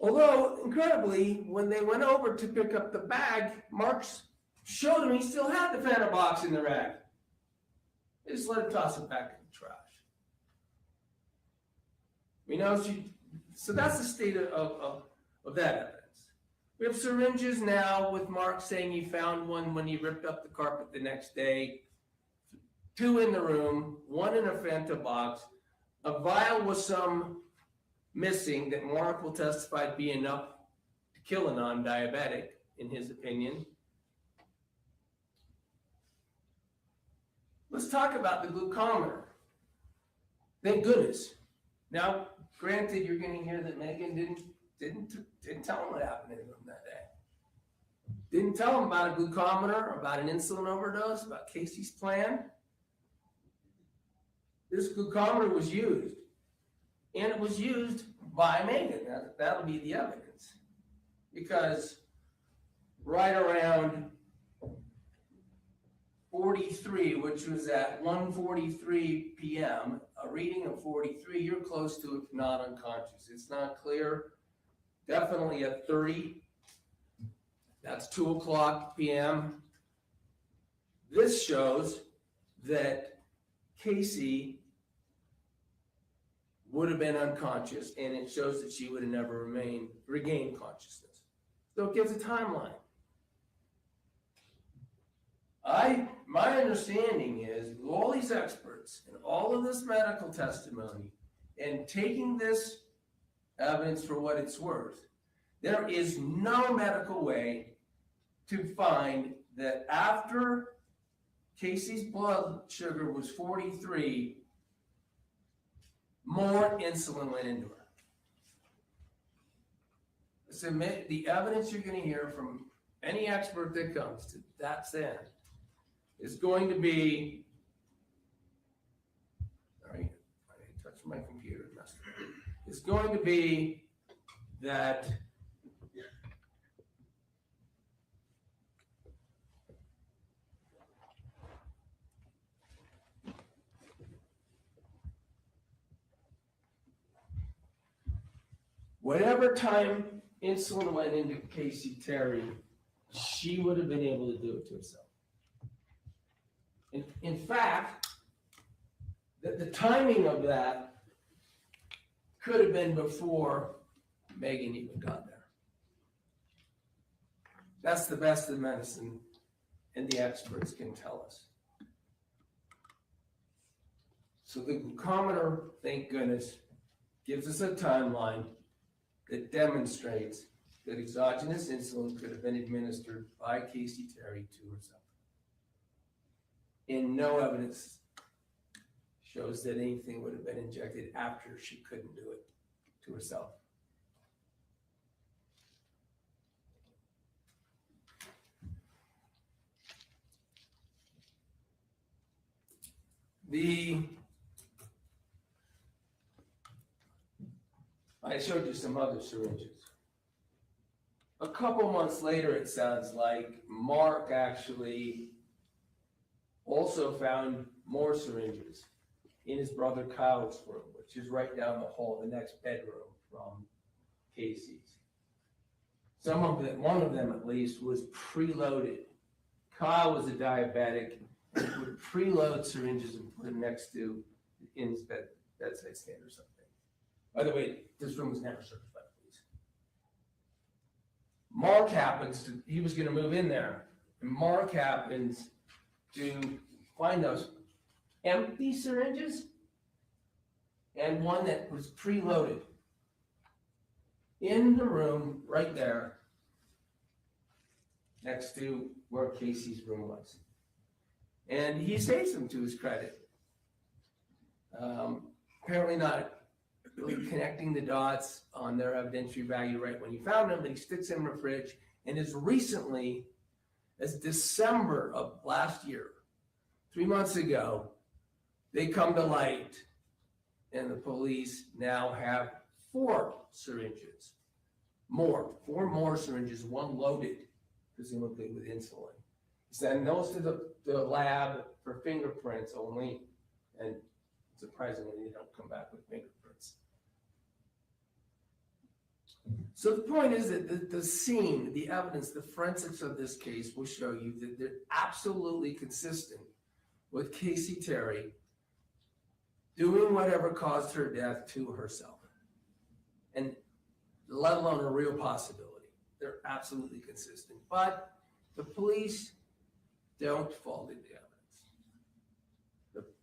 Although, incredibly, when they went over to pick up the bag, Mark showed him he still had the Fanta box in the rag. They just let him toss it back in the trash. You know, so that's the state of that evidence. We have syringes now with Mark saying he found one when he ripped up the carpet the next day. 2 in the room, 1 in a Fanta box, a vial with some missing that Mark will testify to be enough to kill a non-diabetic, in his opinion. Let's talk about the glucometer. Thank goodness. Now, granted, you're going to hear that Meggan didn't tell him what happened in the room that day. Didn't tell him about a glucometer, about an insulin overdose, about Casey's plan. This glucometer was used, and it was used by Meggan. That'll be the evidence. Because right around 43, which was at 1:43 p.m., a reading of 43, you're close to, if not unconscious. It's not clear. Definitely at 30, that's 2 o'clock p.m. This shows that Casey would have been unconscious, and it shows that she would have never regained consciousness. So it gives a timeline. My understanding is, with all these experts and all of this medical testimony, and taking this evidence for what it's worth, there is no medical way to find that after Casey's blood sugar was 43, more insulin went into her. So the evidence you're going to hear from any expert that comes to that stand is going to be, sorry, I touched my computer and messed it up. It's going to be that whatever time insulin went into Casey Terry, she would have been able to do it to herself. In fact, the timing of that could have been before Meggan even got there. That's the best the medicine and the experts can tell us. So the glucometer, thank goodness, gives us a timeline that demonstrates that exogenous insulin could have been administered by Casey Terry to herself. And no evidence shows that anything would have been injected after she couldn't do it to herself. I showed you some other syringes. A couple months later, it sounds like Mark actually also found more syringes in his brother Kyle's room, which is right down the hall, the next bedroom from Casey's. Some of them, one of them at least, was preloaded. Kyle was a diabetic, and he would preload syringes and put them next to in his bedside stand or something. By the way, this room was never searched by the police. Mark happens to, he was gonna move in there, and Mark happens to find those empty syringes and one that was preloaded in the room right there next to where Casey's room was. And he saves them to his credit. Apparently not really connecting the dots on their evidentiary value right when he found them, but he sticks them in the fridge. And as recently as December of last year, 3 months ago, they come to light and the police now have 4 syringes. Four more syringes, one loaded, presumably with insulin. Send those to the lab for fingerprints only, and surprisingly, they don't come back with fingerprints. So the point is that the scene, the evidence, the forensics of this case will show you that they're absolutely consistent with Casey Terry doing whatever caused her death to herself. And let alone a real possibility. They're absolutely consistent. But the police don't fault the evidence.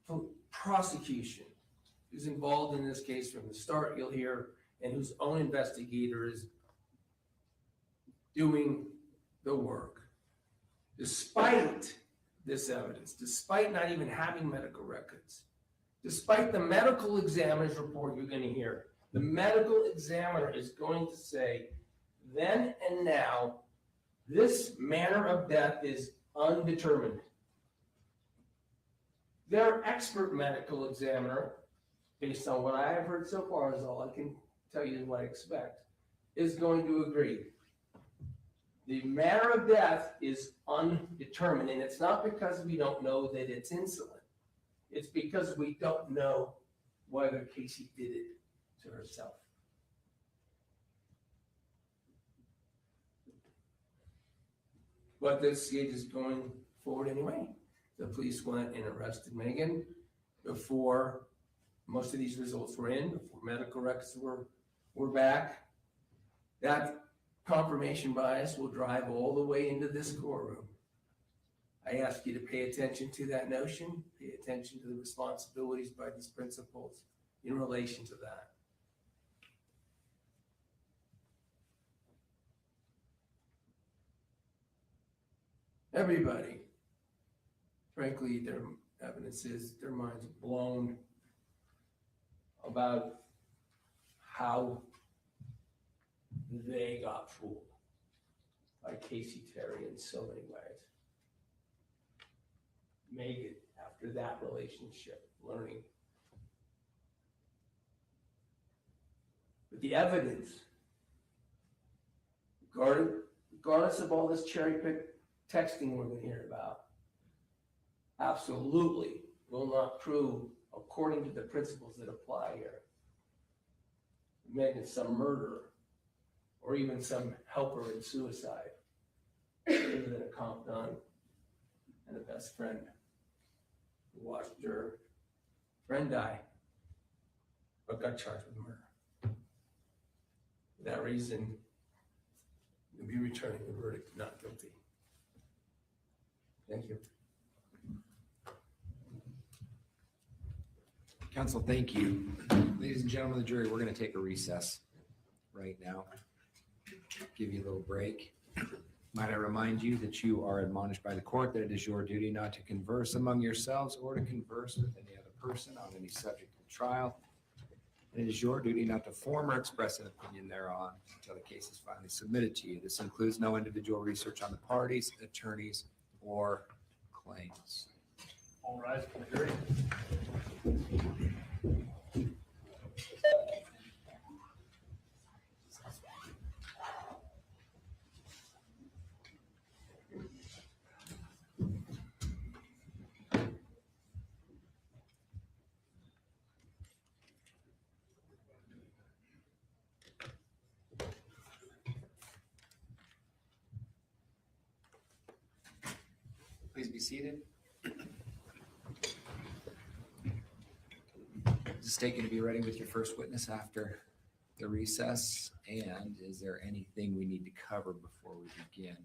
The prosecution, who's involved in this case from the start, you'll hear, and whose own investigator is doing the work. Despite this evidence, despite not even having medical records, despite the medical examiner's report you're going to hear, the medical examiner is going to say, then and now, this manner of death is undetermined. Their expert medical examiner, based on what I have heard so far, is all I can tell you what I expect, is going to agree. The manner of death is undetermined, and it's not because we don't know that it's insulin. It's because we don't know whether Casey did it to herself. But this case is going forward anyway. The police went and arrested Meggan before most of these results were in, before medical records were back. That confirmation bias will drive all the way into this courtroom. I ask you to pay attention to that notion, pay attention to the responsibilities by these principals in relation to that. Everybody, frankly, their evidence is their minds are blown about how they got fooled by Casey Terry in so many ways. Meggan, after that relationship, learning. But the evidence, regardless of all this cherry-picked texting we're going to hear about, absolutely will not prove, according to the principles that apply here, Meggan some murderer or even some helper in suicide, other than a comp gun and a best friend who watched her friend die but got charged with murder. For that reason, we'll be returning the verdict of not guilty. Thank you. Counsel, thank you. Ladies and gentlemen of the jury, we're going to take a recess right now. Give you a little break. Might I remind you that you are admonished by the court that it is your duty not to converse among yourselves or to converse with any other person on any subject of trial. And it is your duty not to form or express an opinion thereon until the case is finally submitted to you. This includes no individual research on the parties, attorneys, or claims. All rise for the jury. Please be seated. Is the state going to be ready with your first witness after the recess? And is there anything we need to cover before we begin?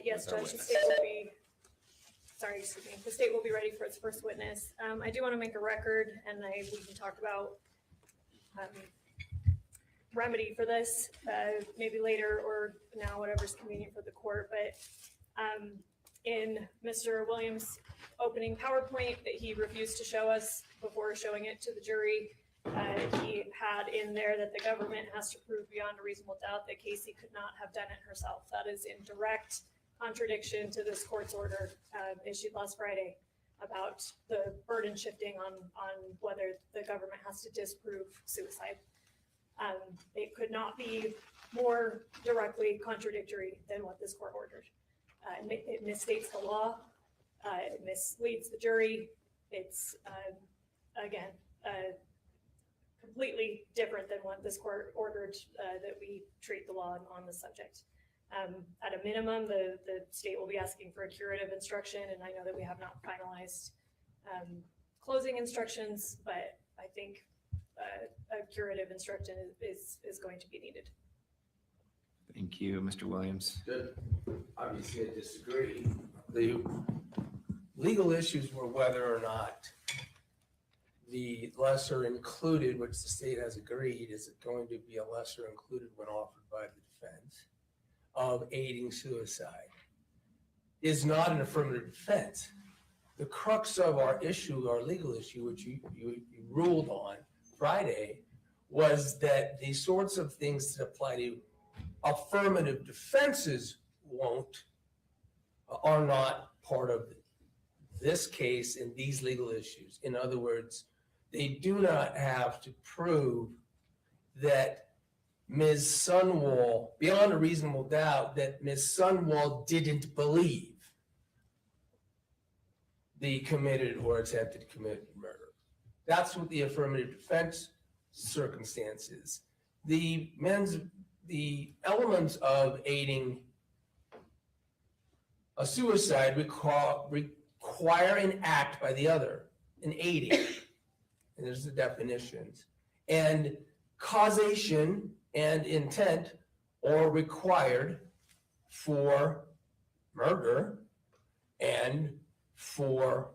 Yes, With our Judge, the witness. state will be, the state will be ready for its first witness. I do want to make a record, and we can talk about remedy for this, maybe later or now, whatever's convenient for the court. But in Mr. Williams' opening PowerPoint that he refused to show us before showing it to the jury, he had in there that the government has to prove beyond a reasonable doubt that Casey could not have done it herself. That is in direct contradiction to this court's order issued last Friday about the burden shifting on whether the government has to disprove suicide. It could not be more directly contradictory than what this court ordered. It misstates the law. It misleads the jury. It's, again, completely different than what this court ordered that we treat the law on the subject. At a minimum, the state will be asking for a curative instruction, and I know that we have not finalized closing instructions, but I think a curative instruction is going to be needed. Thank you, Mr. Williams. Good. Obviously, I disagree. The legal issues were whether or not the lesser included, which the state has agreed, is it going to be a lesser included when offered by the defense of aiding suicide, is not an affirmative defense. The crux of our issue, our legal issue, which you ruled on Friday, was that the sorts of things that apply to affirmative defenses are not part of this case and these legal issues. In other words, they do not have to prove that Ms. SUndwall, beyond a reasonable doubt, that Ms. SUndwall didn't believe the committed or attempted to commit murder. That's what the affirmative defense circumstance is. The elements of aiding a suicide require an act by the other, an aiding, and there's the definitions, and causation and intent are required for murder and for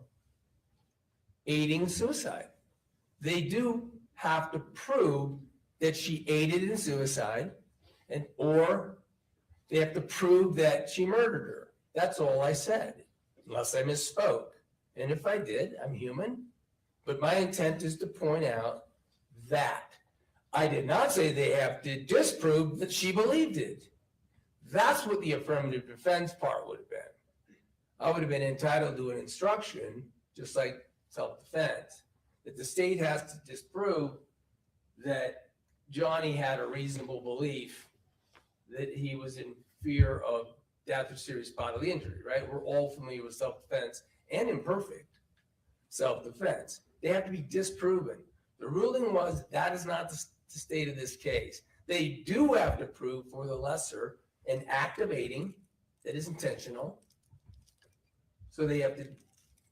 aiding suicide. They do have to prove that she aided in suicide, or they have to prove that she murdered her. That's all I said, unless I misspoke. And if I did, I'm human. But my intent is to point out that I did not say they have to disprove that she believed it. That's what the affirmative defense part would have been. I would have been entitled to an instruction, just like self-defense, that the state has to disprove that Johnny had a reasonable belief that he was in fear of death or serious bodily injury, right? We're all familiar with self-defense and imperfect self-defense. They have to be disproven. The ruling was that is not the state of this case. They do have to prove for the lesser an act of aiding that is intentional. So they have to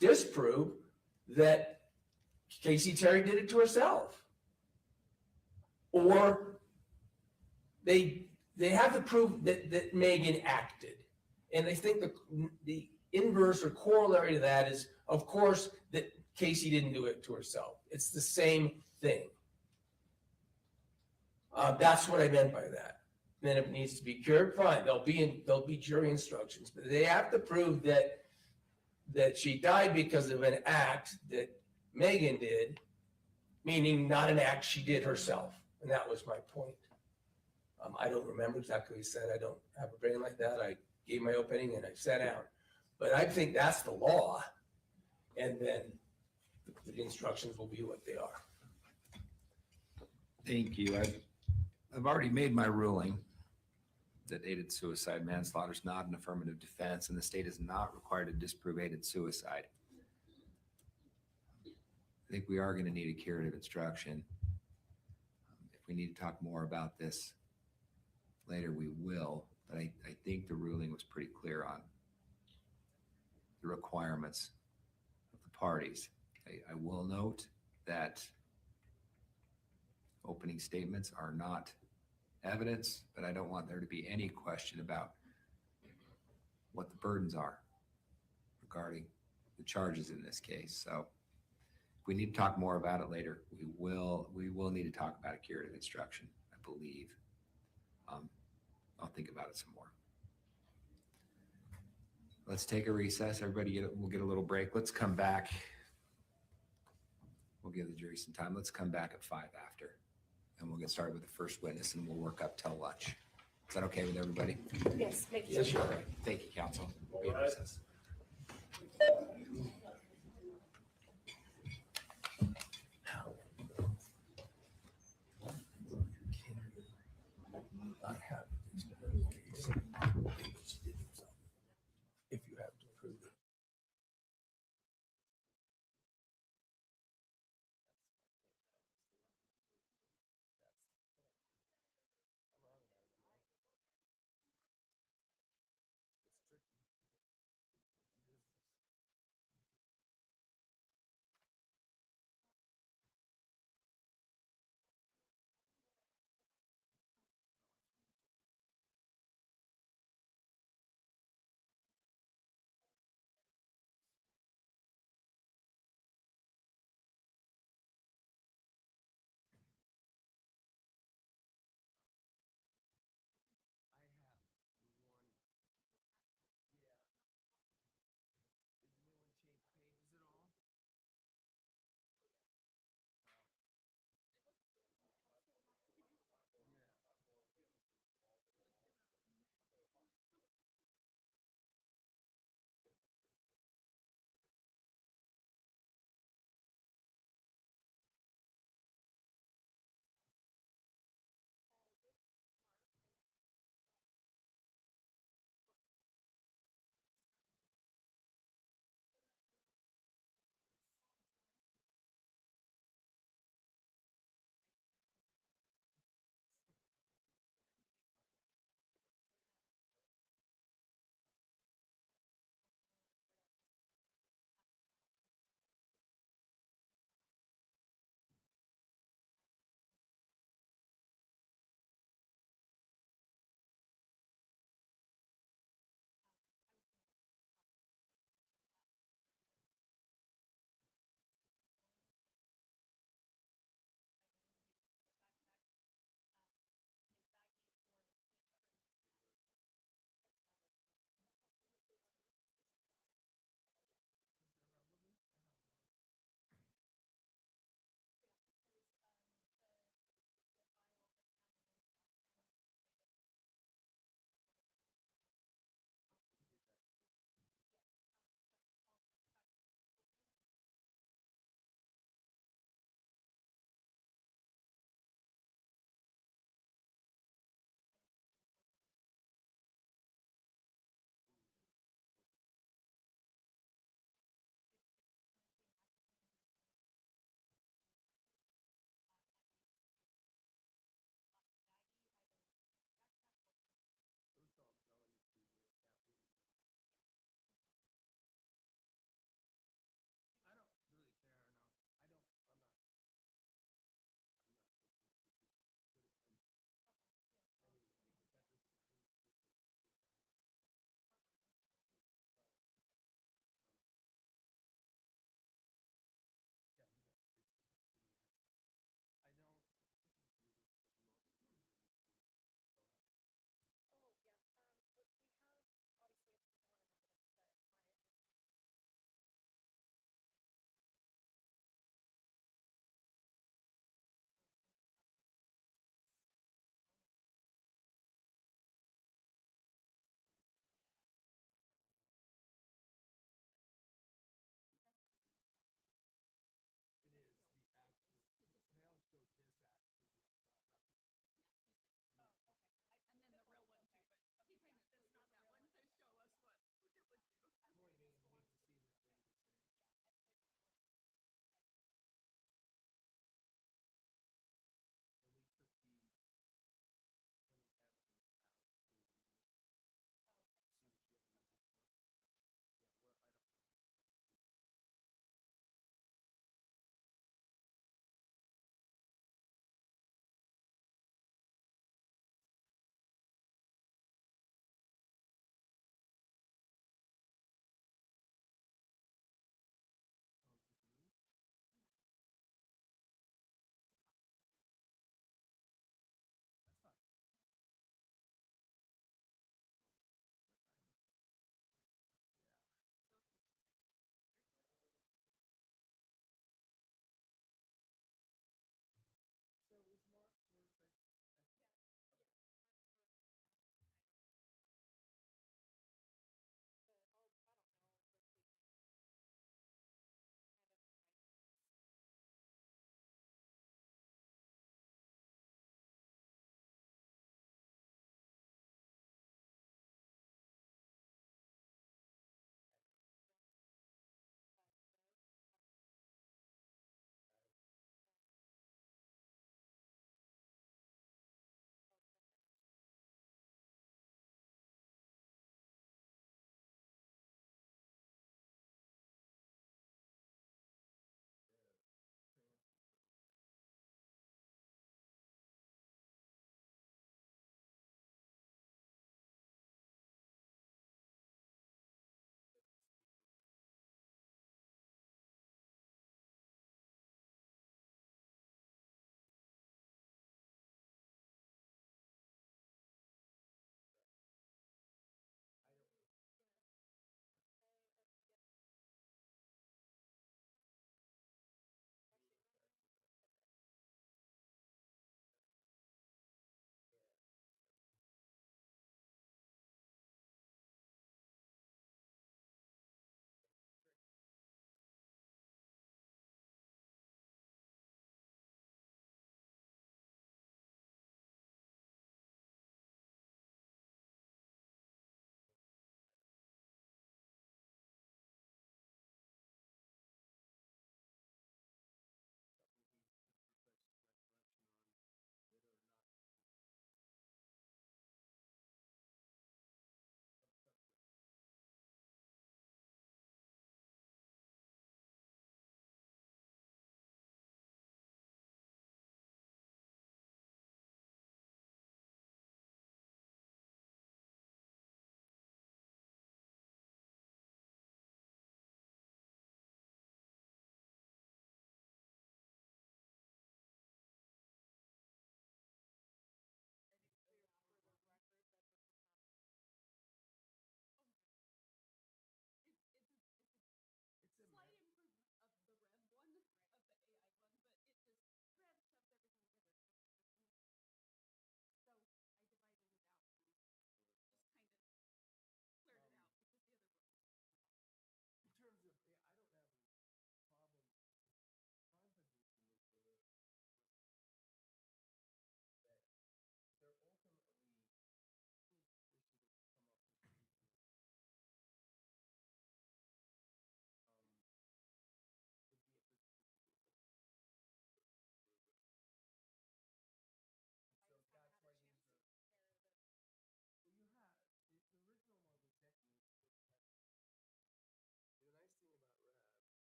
disprove that Casey Terry did it to herself. Or they have to prove that Meggan acted. And I think the inverse or corollary to that is, of course, that Casey didn't do it to herself. It's the same thing. That's what I meant by that. Then if it needs to be cured, fine. There'll be jury instructions, but they have to prove that she died because of an act that Meggan did, meaning not an act she did herself. And that was my point. I don't remember exactly what he said. I don't have a brain like that. I gave my opening and I sat down. But I think that's the law. and then the instructions will be what they are. Thank you. I've already made my ruling that aided suicide manslaughter is not an affirmative defense, and the state is not required to disprove aided suicide. I think we are going to need a curative instruction. If we need to talk more about this later, we will, but I think the ruling was pretty clear on the requirements of the parties. I will note that opening statements are not evidence, but I don't want there to be any question about what the burdens are regarding the charges in this case. So if we need to talk more about it later, we will need to talk about a curative instruction, I believe. I'll think about it some more. Let's take a recess. Everybody we'll get a little break. Let's come back. We'll give the jury some time. Let's come back at 5 after, and we'll get started with the first witness, and we'll work up till lunch. Is that okay with everybody? Yes, thank you. Yes, sure. All right. Thank you, counsel. We'll be in recess. If you have to prove it.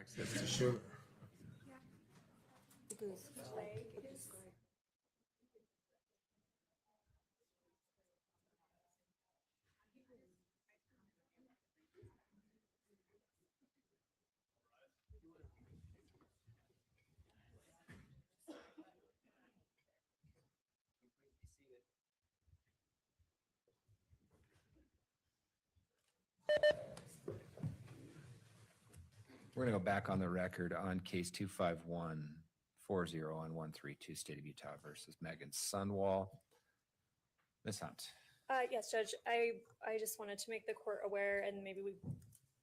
Access to sugar. We're going to go back on the record on case 25140 on 132 State of Utah versus Meggan SUndwall. Ms. Hunt. Yes, Judge, I just wanted to make the court aware, and maybe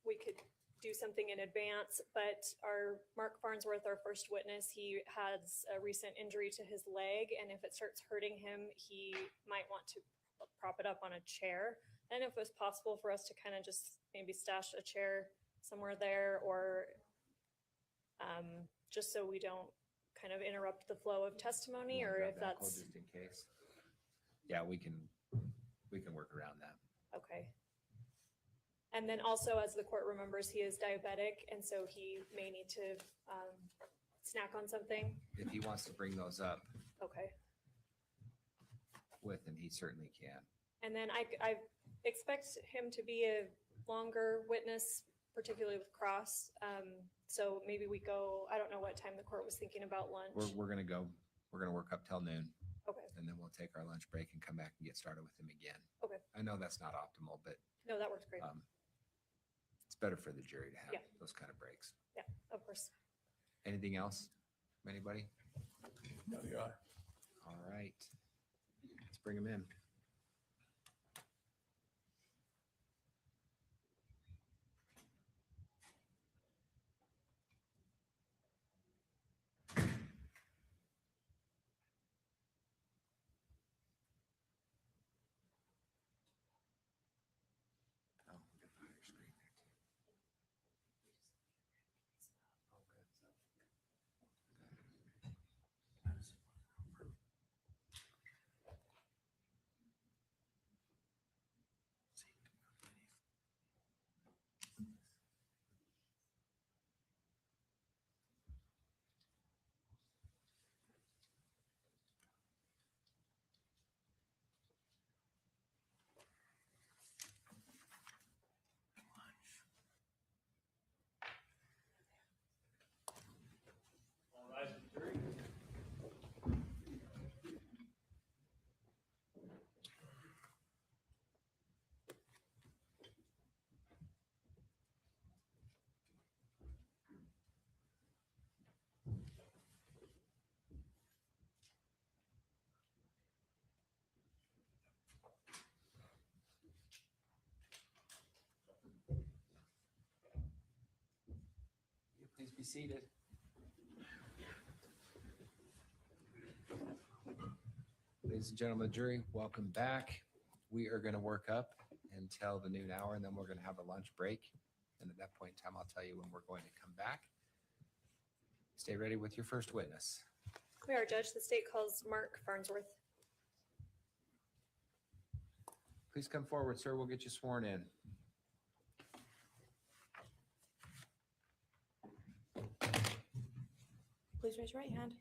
we could do something in advance, but our Mark Farnsworth, our first witness, he has a recent injury to his leg, and if it starts hurting him, he might want to prop it up on a chair. And if it was possible for us to kind of just maybe stash a chair somewhere there, or just so we don't kind of interrupt the flow of testimony, or if that's just in case. Yeah, we can work around that. okay. And then also, as the court remembers, he is diabetic, and so he may need to snack on something. If he wants to bring those up Okay. with him, he certainly can. And then I expect him to be a longer witness, particularly with cross. So maybe we go, I don't know what time the court was thinking about lunch. We're going to work up till noon, Okay, and then we'll take our lunch break and come back and get started with him again. Okay. I know that's not optimal, but no, that works great. it's better for the jury to have Yeah. those kind of breaks. Yeah, of course. Anything else? Anybody? No, Your Honor. All right. Let's bring him in. Oh, we got the higher screen there too. Oh, good. All rise for jury. Please be seated. Ladies and gentlemen of the jury, welcome back. We are going to work up until the noon hour, and then we're going to have a lunch break. And at that point in time, I'll tell you when we're going to come back. Stay ready with your first witness. We are, Judge. The state calls Mark Farnsworth. Please come forward, sir. We'll get you sworn in. Please raise your right hand.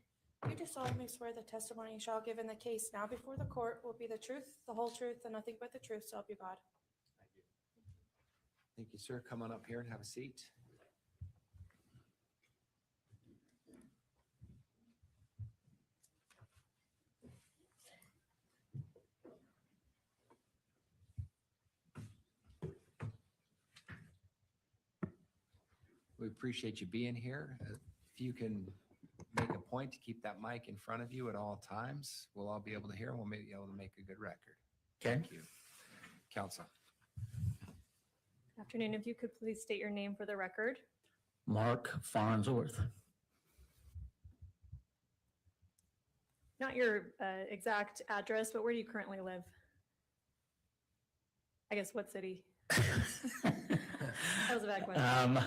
You do solemnly swear the testimony you shall give in the case now before the court will be the truth, the whole truth, and nothing but the truth, so help you God. Thank you, sir. Come on up here and have a seat. We appreciate you being here. If you can make a point to keep that mic in front of you at all times, we'll all be able to hear and we'll be able to make a good record. Okay. Thank you. Counsel. Afternoon. If you could please state your name for the record. Mark Farnsworth. Not your exact address, but where do you currently live? I guess what city? That was a bad question.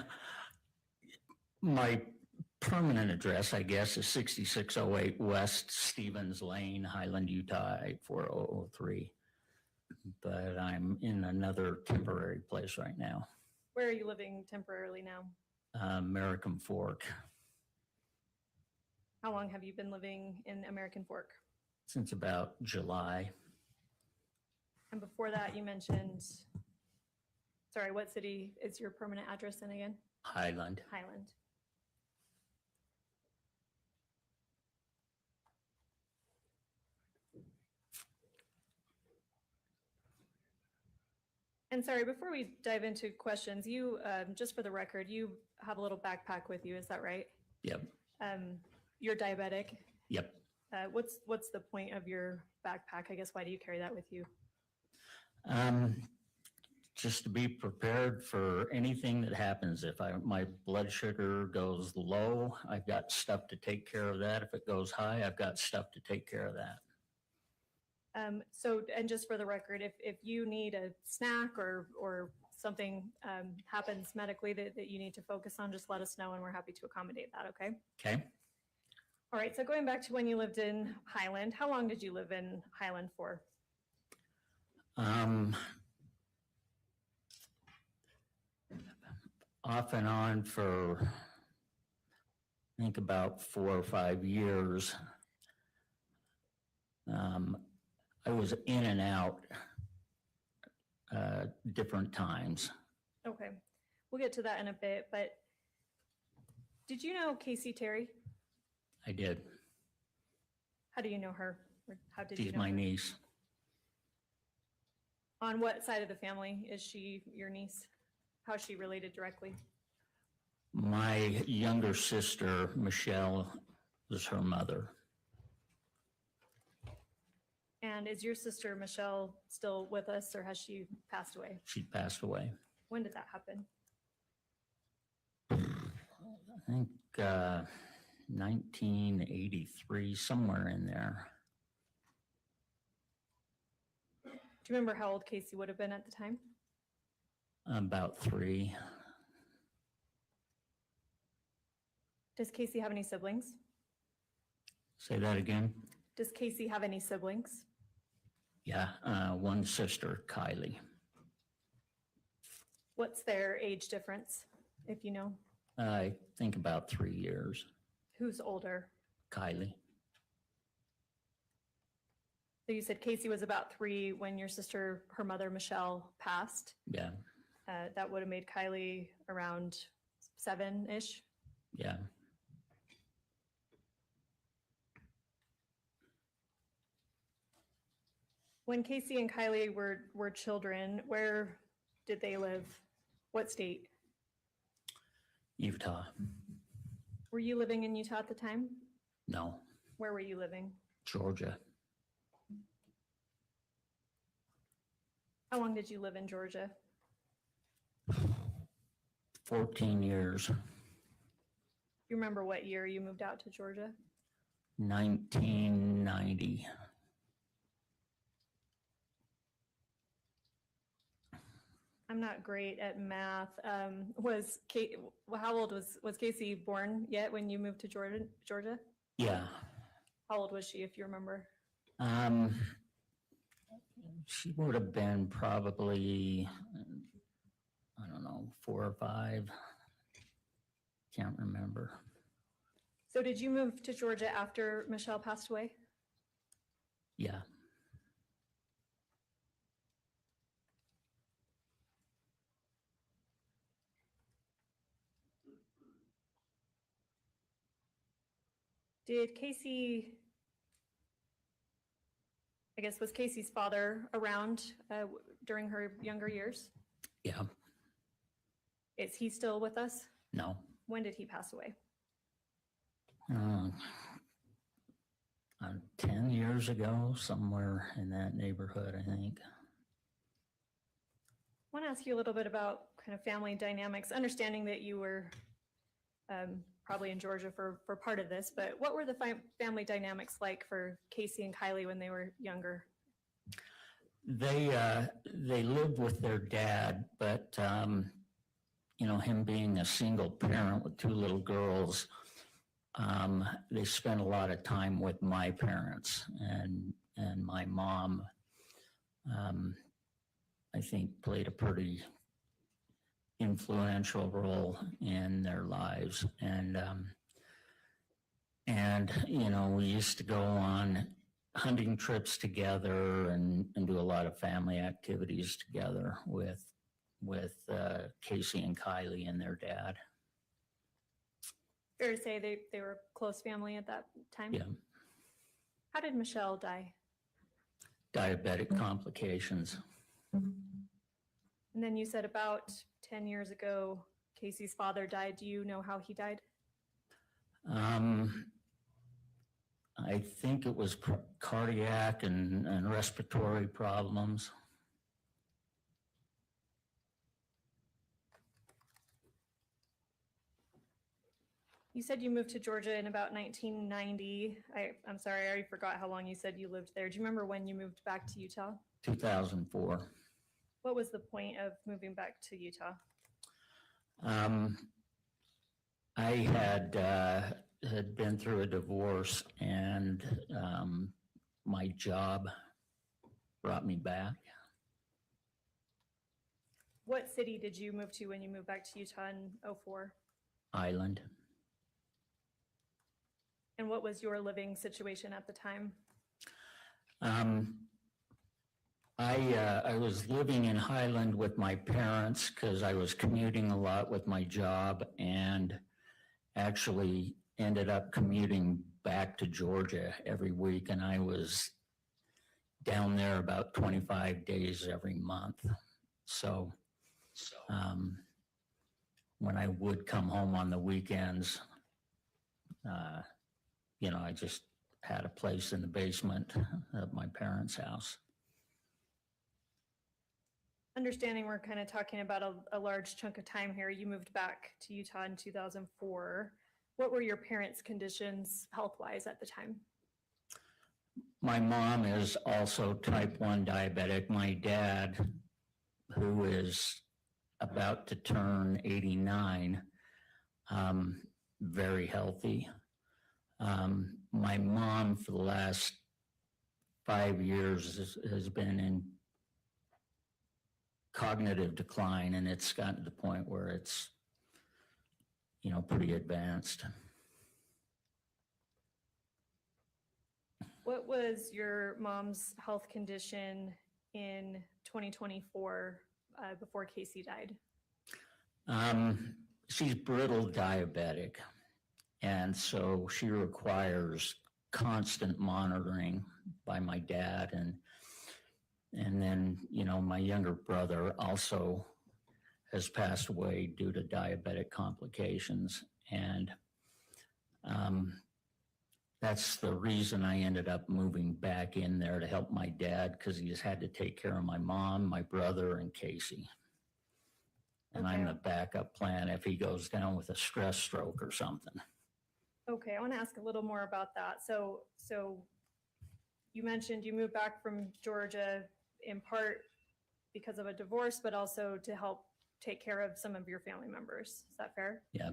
My permanent address, I guess, is 6608 West Stevens Lane, Highland, Utah, 84003. But I'm in another temporary place right now. Where are you living temporarily now? American Fork, How long have you been living in American Fork? since about July. And before that, you mentioned, sorry, what city is your permanent address in again? Highland. Highland. And sorry, before we dive into questions, you, just for the record, you have a little backpack with you, is that right? Yep. You're diabetic. Yep. What's the point of your backpack? I guess, why do you carry that with you? Just to be prepared for anything that happens. If my blood sugar goes low, I've got stuff to take care of that. If it goes high, I've got stuff to take care of that. So, and just for the record, if you need a snack or something happens medically that you need to focus on, just let us know and we're happy to accommodate that, okay? Okay. All right, so going back to when you lived in Highland, how long did you live in Highland for? Off and on for, I think, about 4 or 5 years. I was in and out different times. Okay, we'll get to that in a bit, but did you know Casey Terry? I did. How do you know her? Or how did you She's know my her? niece. On what side of the family is she your niece? How is she related directly? My younger sister, Michelle, was her mother. And is your sister Michelle still with us or has she passed away? She passed away. When did that happen? I think 1983, somewhere in there. Do you remember how old Casey would have been at the time? About 3. Does Casey have any siblings? Say that again. Does Casey have any siblings? Yeah, one sister, Kylie. What's their age difference, if you know? I think about 3 years. Who's older? Kylie. So you said Casey was about 3 when your sister, her mother, Michelle, passed. Yeah, That would have made Kylie around 7-ish. yeah. When Casey and Kylie were children, where did they live? What state? Utah. Were you living in Utah at the time? No, Where were you living? Georgia. How long did you live in Georgia? 14 years. You remember what year you moved out to Georgia? 1990. I'm not great at math. How old was Casey born yet when you moved to Georgia? Yeah. How old was she, if you remember? She would have been probably, I don't know, 4 or 5. Can't remember. So did you move to Georgia after Michelle passed away? Yeah. Did Casey, I guess, was Casey's father around during her younger years? Yeah. Is he still with us? No. When did he pass away? 10 years ago, somewhere in that neighborhood, I think. I want to ask you a little bit about kind of family dynamics, understanding that you were probably in Georgia for part of this, but what were the family dynamics like for Casey and Kylie when they were younger? They lived with their dad, but him being a single parent with 2 little girls, they spent a lot of time with my parents, and my mom, I think, played a pretty influential role in their lives. And we used to go on hunting trips together and do a lot of family activities together with Casey and Kylie and their dad. Fair to say they were a close family at that time? Yeah. How did Michelle die? Diabetic complications. And then you said about 10 years ago, Casey's father died. Do you know how he died? I think it was cardiac and respiratory problems. You said you moved to Georgia in about 1990. I'm sorry, I already forgot how long you said you lived there. Do you remember when you moved back to Utah? 2004. What was the point of moving back to Utah? I had been through a divorce, and my job brought me back. What city did you move to when you moved back to Utah in 2004? Island. And what was your living situation at the time? I was living in Highland with my parents because I was commuting a lot with my job, and actually ended up commuting back to Georgia every week, and I was down there about 25 days every month. So when I would come home on the weekends, I just had a place in the basement of my parents' house. Understanding we're kind of talking about a large chunk of time here. You moved back to Utah in 2004. What were your parents' conditions health-wise at the time? My mom is also type 1 diabetic. My dad, who is about to turn 89, very healthy. My mom for the last 5 years has been in cognitive decline, and it's gotten to the point where it's, pretty advanced. What was your mom's health condition in 2024 before Casey died? She's brittle diabetic, and so she requires constant monitoring by my dad, and then my younger brother also has passed away due to diabetic complications, and that's the reason I ended up moving back in there to help my dad, because he just had to take care of my mom, my brother, and Casey. And I'm the backup plan if he goes down with a stress stroke or something. Okay, I want to ask a little more about that. So you mentioned you moved back from Georgia in part because of a divorce, but also to help take care of some of your family members. Is that fair? Yeah.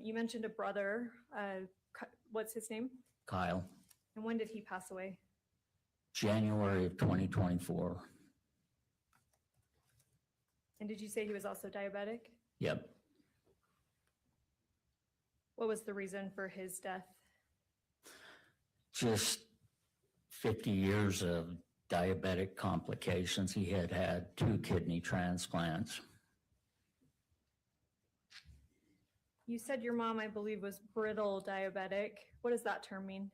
You mentioned a brother. What's his name? Kyle. And when did he pass away? January of 2024. And did you say he was also diabetic? Yep. What was the reason for his death? Just 50 years of diabetic complications. He had 2 kidney transplants. You said your mom, I believe, was brittle diabetic. What does that term mean?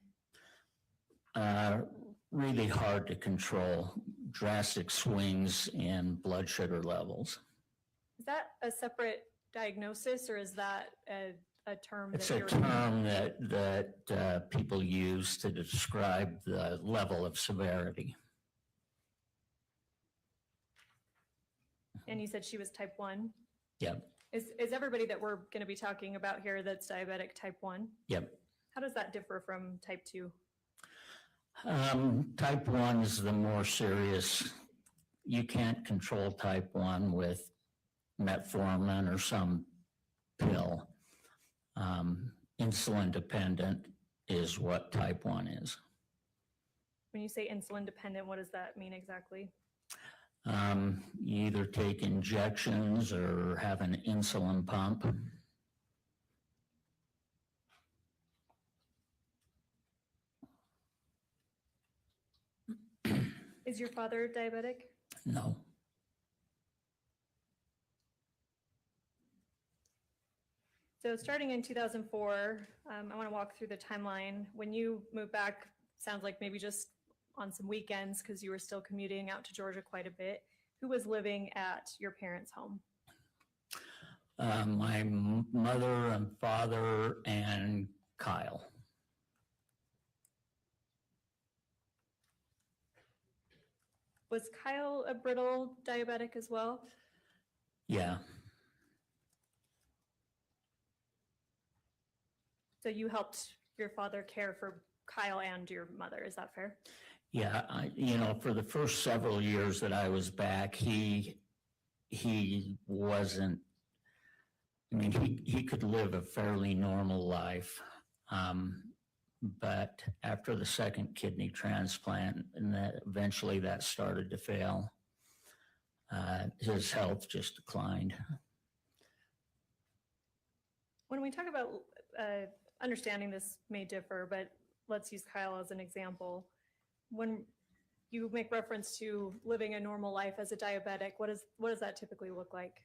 Really hard to control, drastic swings in blood sugar levels. Is that a separate diagnosis, or is that a term? It's a term that people use to describe the level of severity. And you said she was type 1? Yep. Is everybody that we're going to be talking about here that's diabetic type 1? Yep. How does that differ from type 2? Type 1 is the more serious. You can't control type 1 with metformin or some pill. Insulin dependent is what type 1 is. When you say insulin dependent, what does that mean exactly? You either take injections or have an insulin pump. Is your father diabetic? No. So starting in 2004, I want to walk through the timeline. When you moved back, sounds like maybe just on some weekends because you were still commuting out to Georgia quite a bit. Who was living at your parents' home? My mother and father and Kyle. Was Kyle a brittle diabetic as well? Yeah. So you helped your father care for Kyle and your mother, is that fair? Yeah, for the first several years that I was back, he wasn't, he could live a fairly normal life. But after the second kidney transplant, and eventually that started to fail, his health just declined. When we talk about understanding this may differ, but let's use Kyle as an example. When you make reference to living a normal life as a diabetic, what does that typically look like?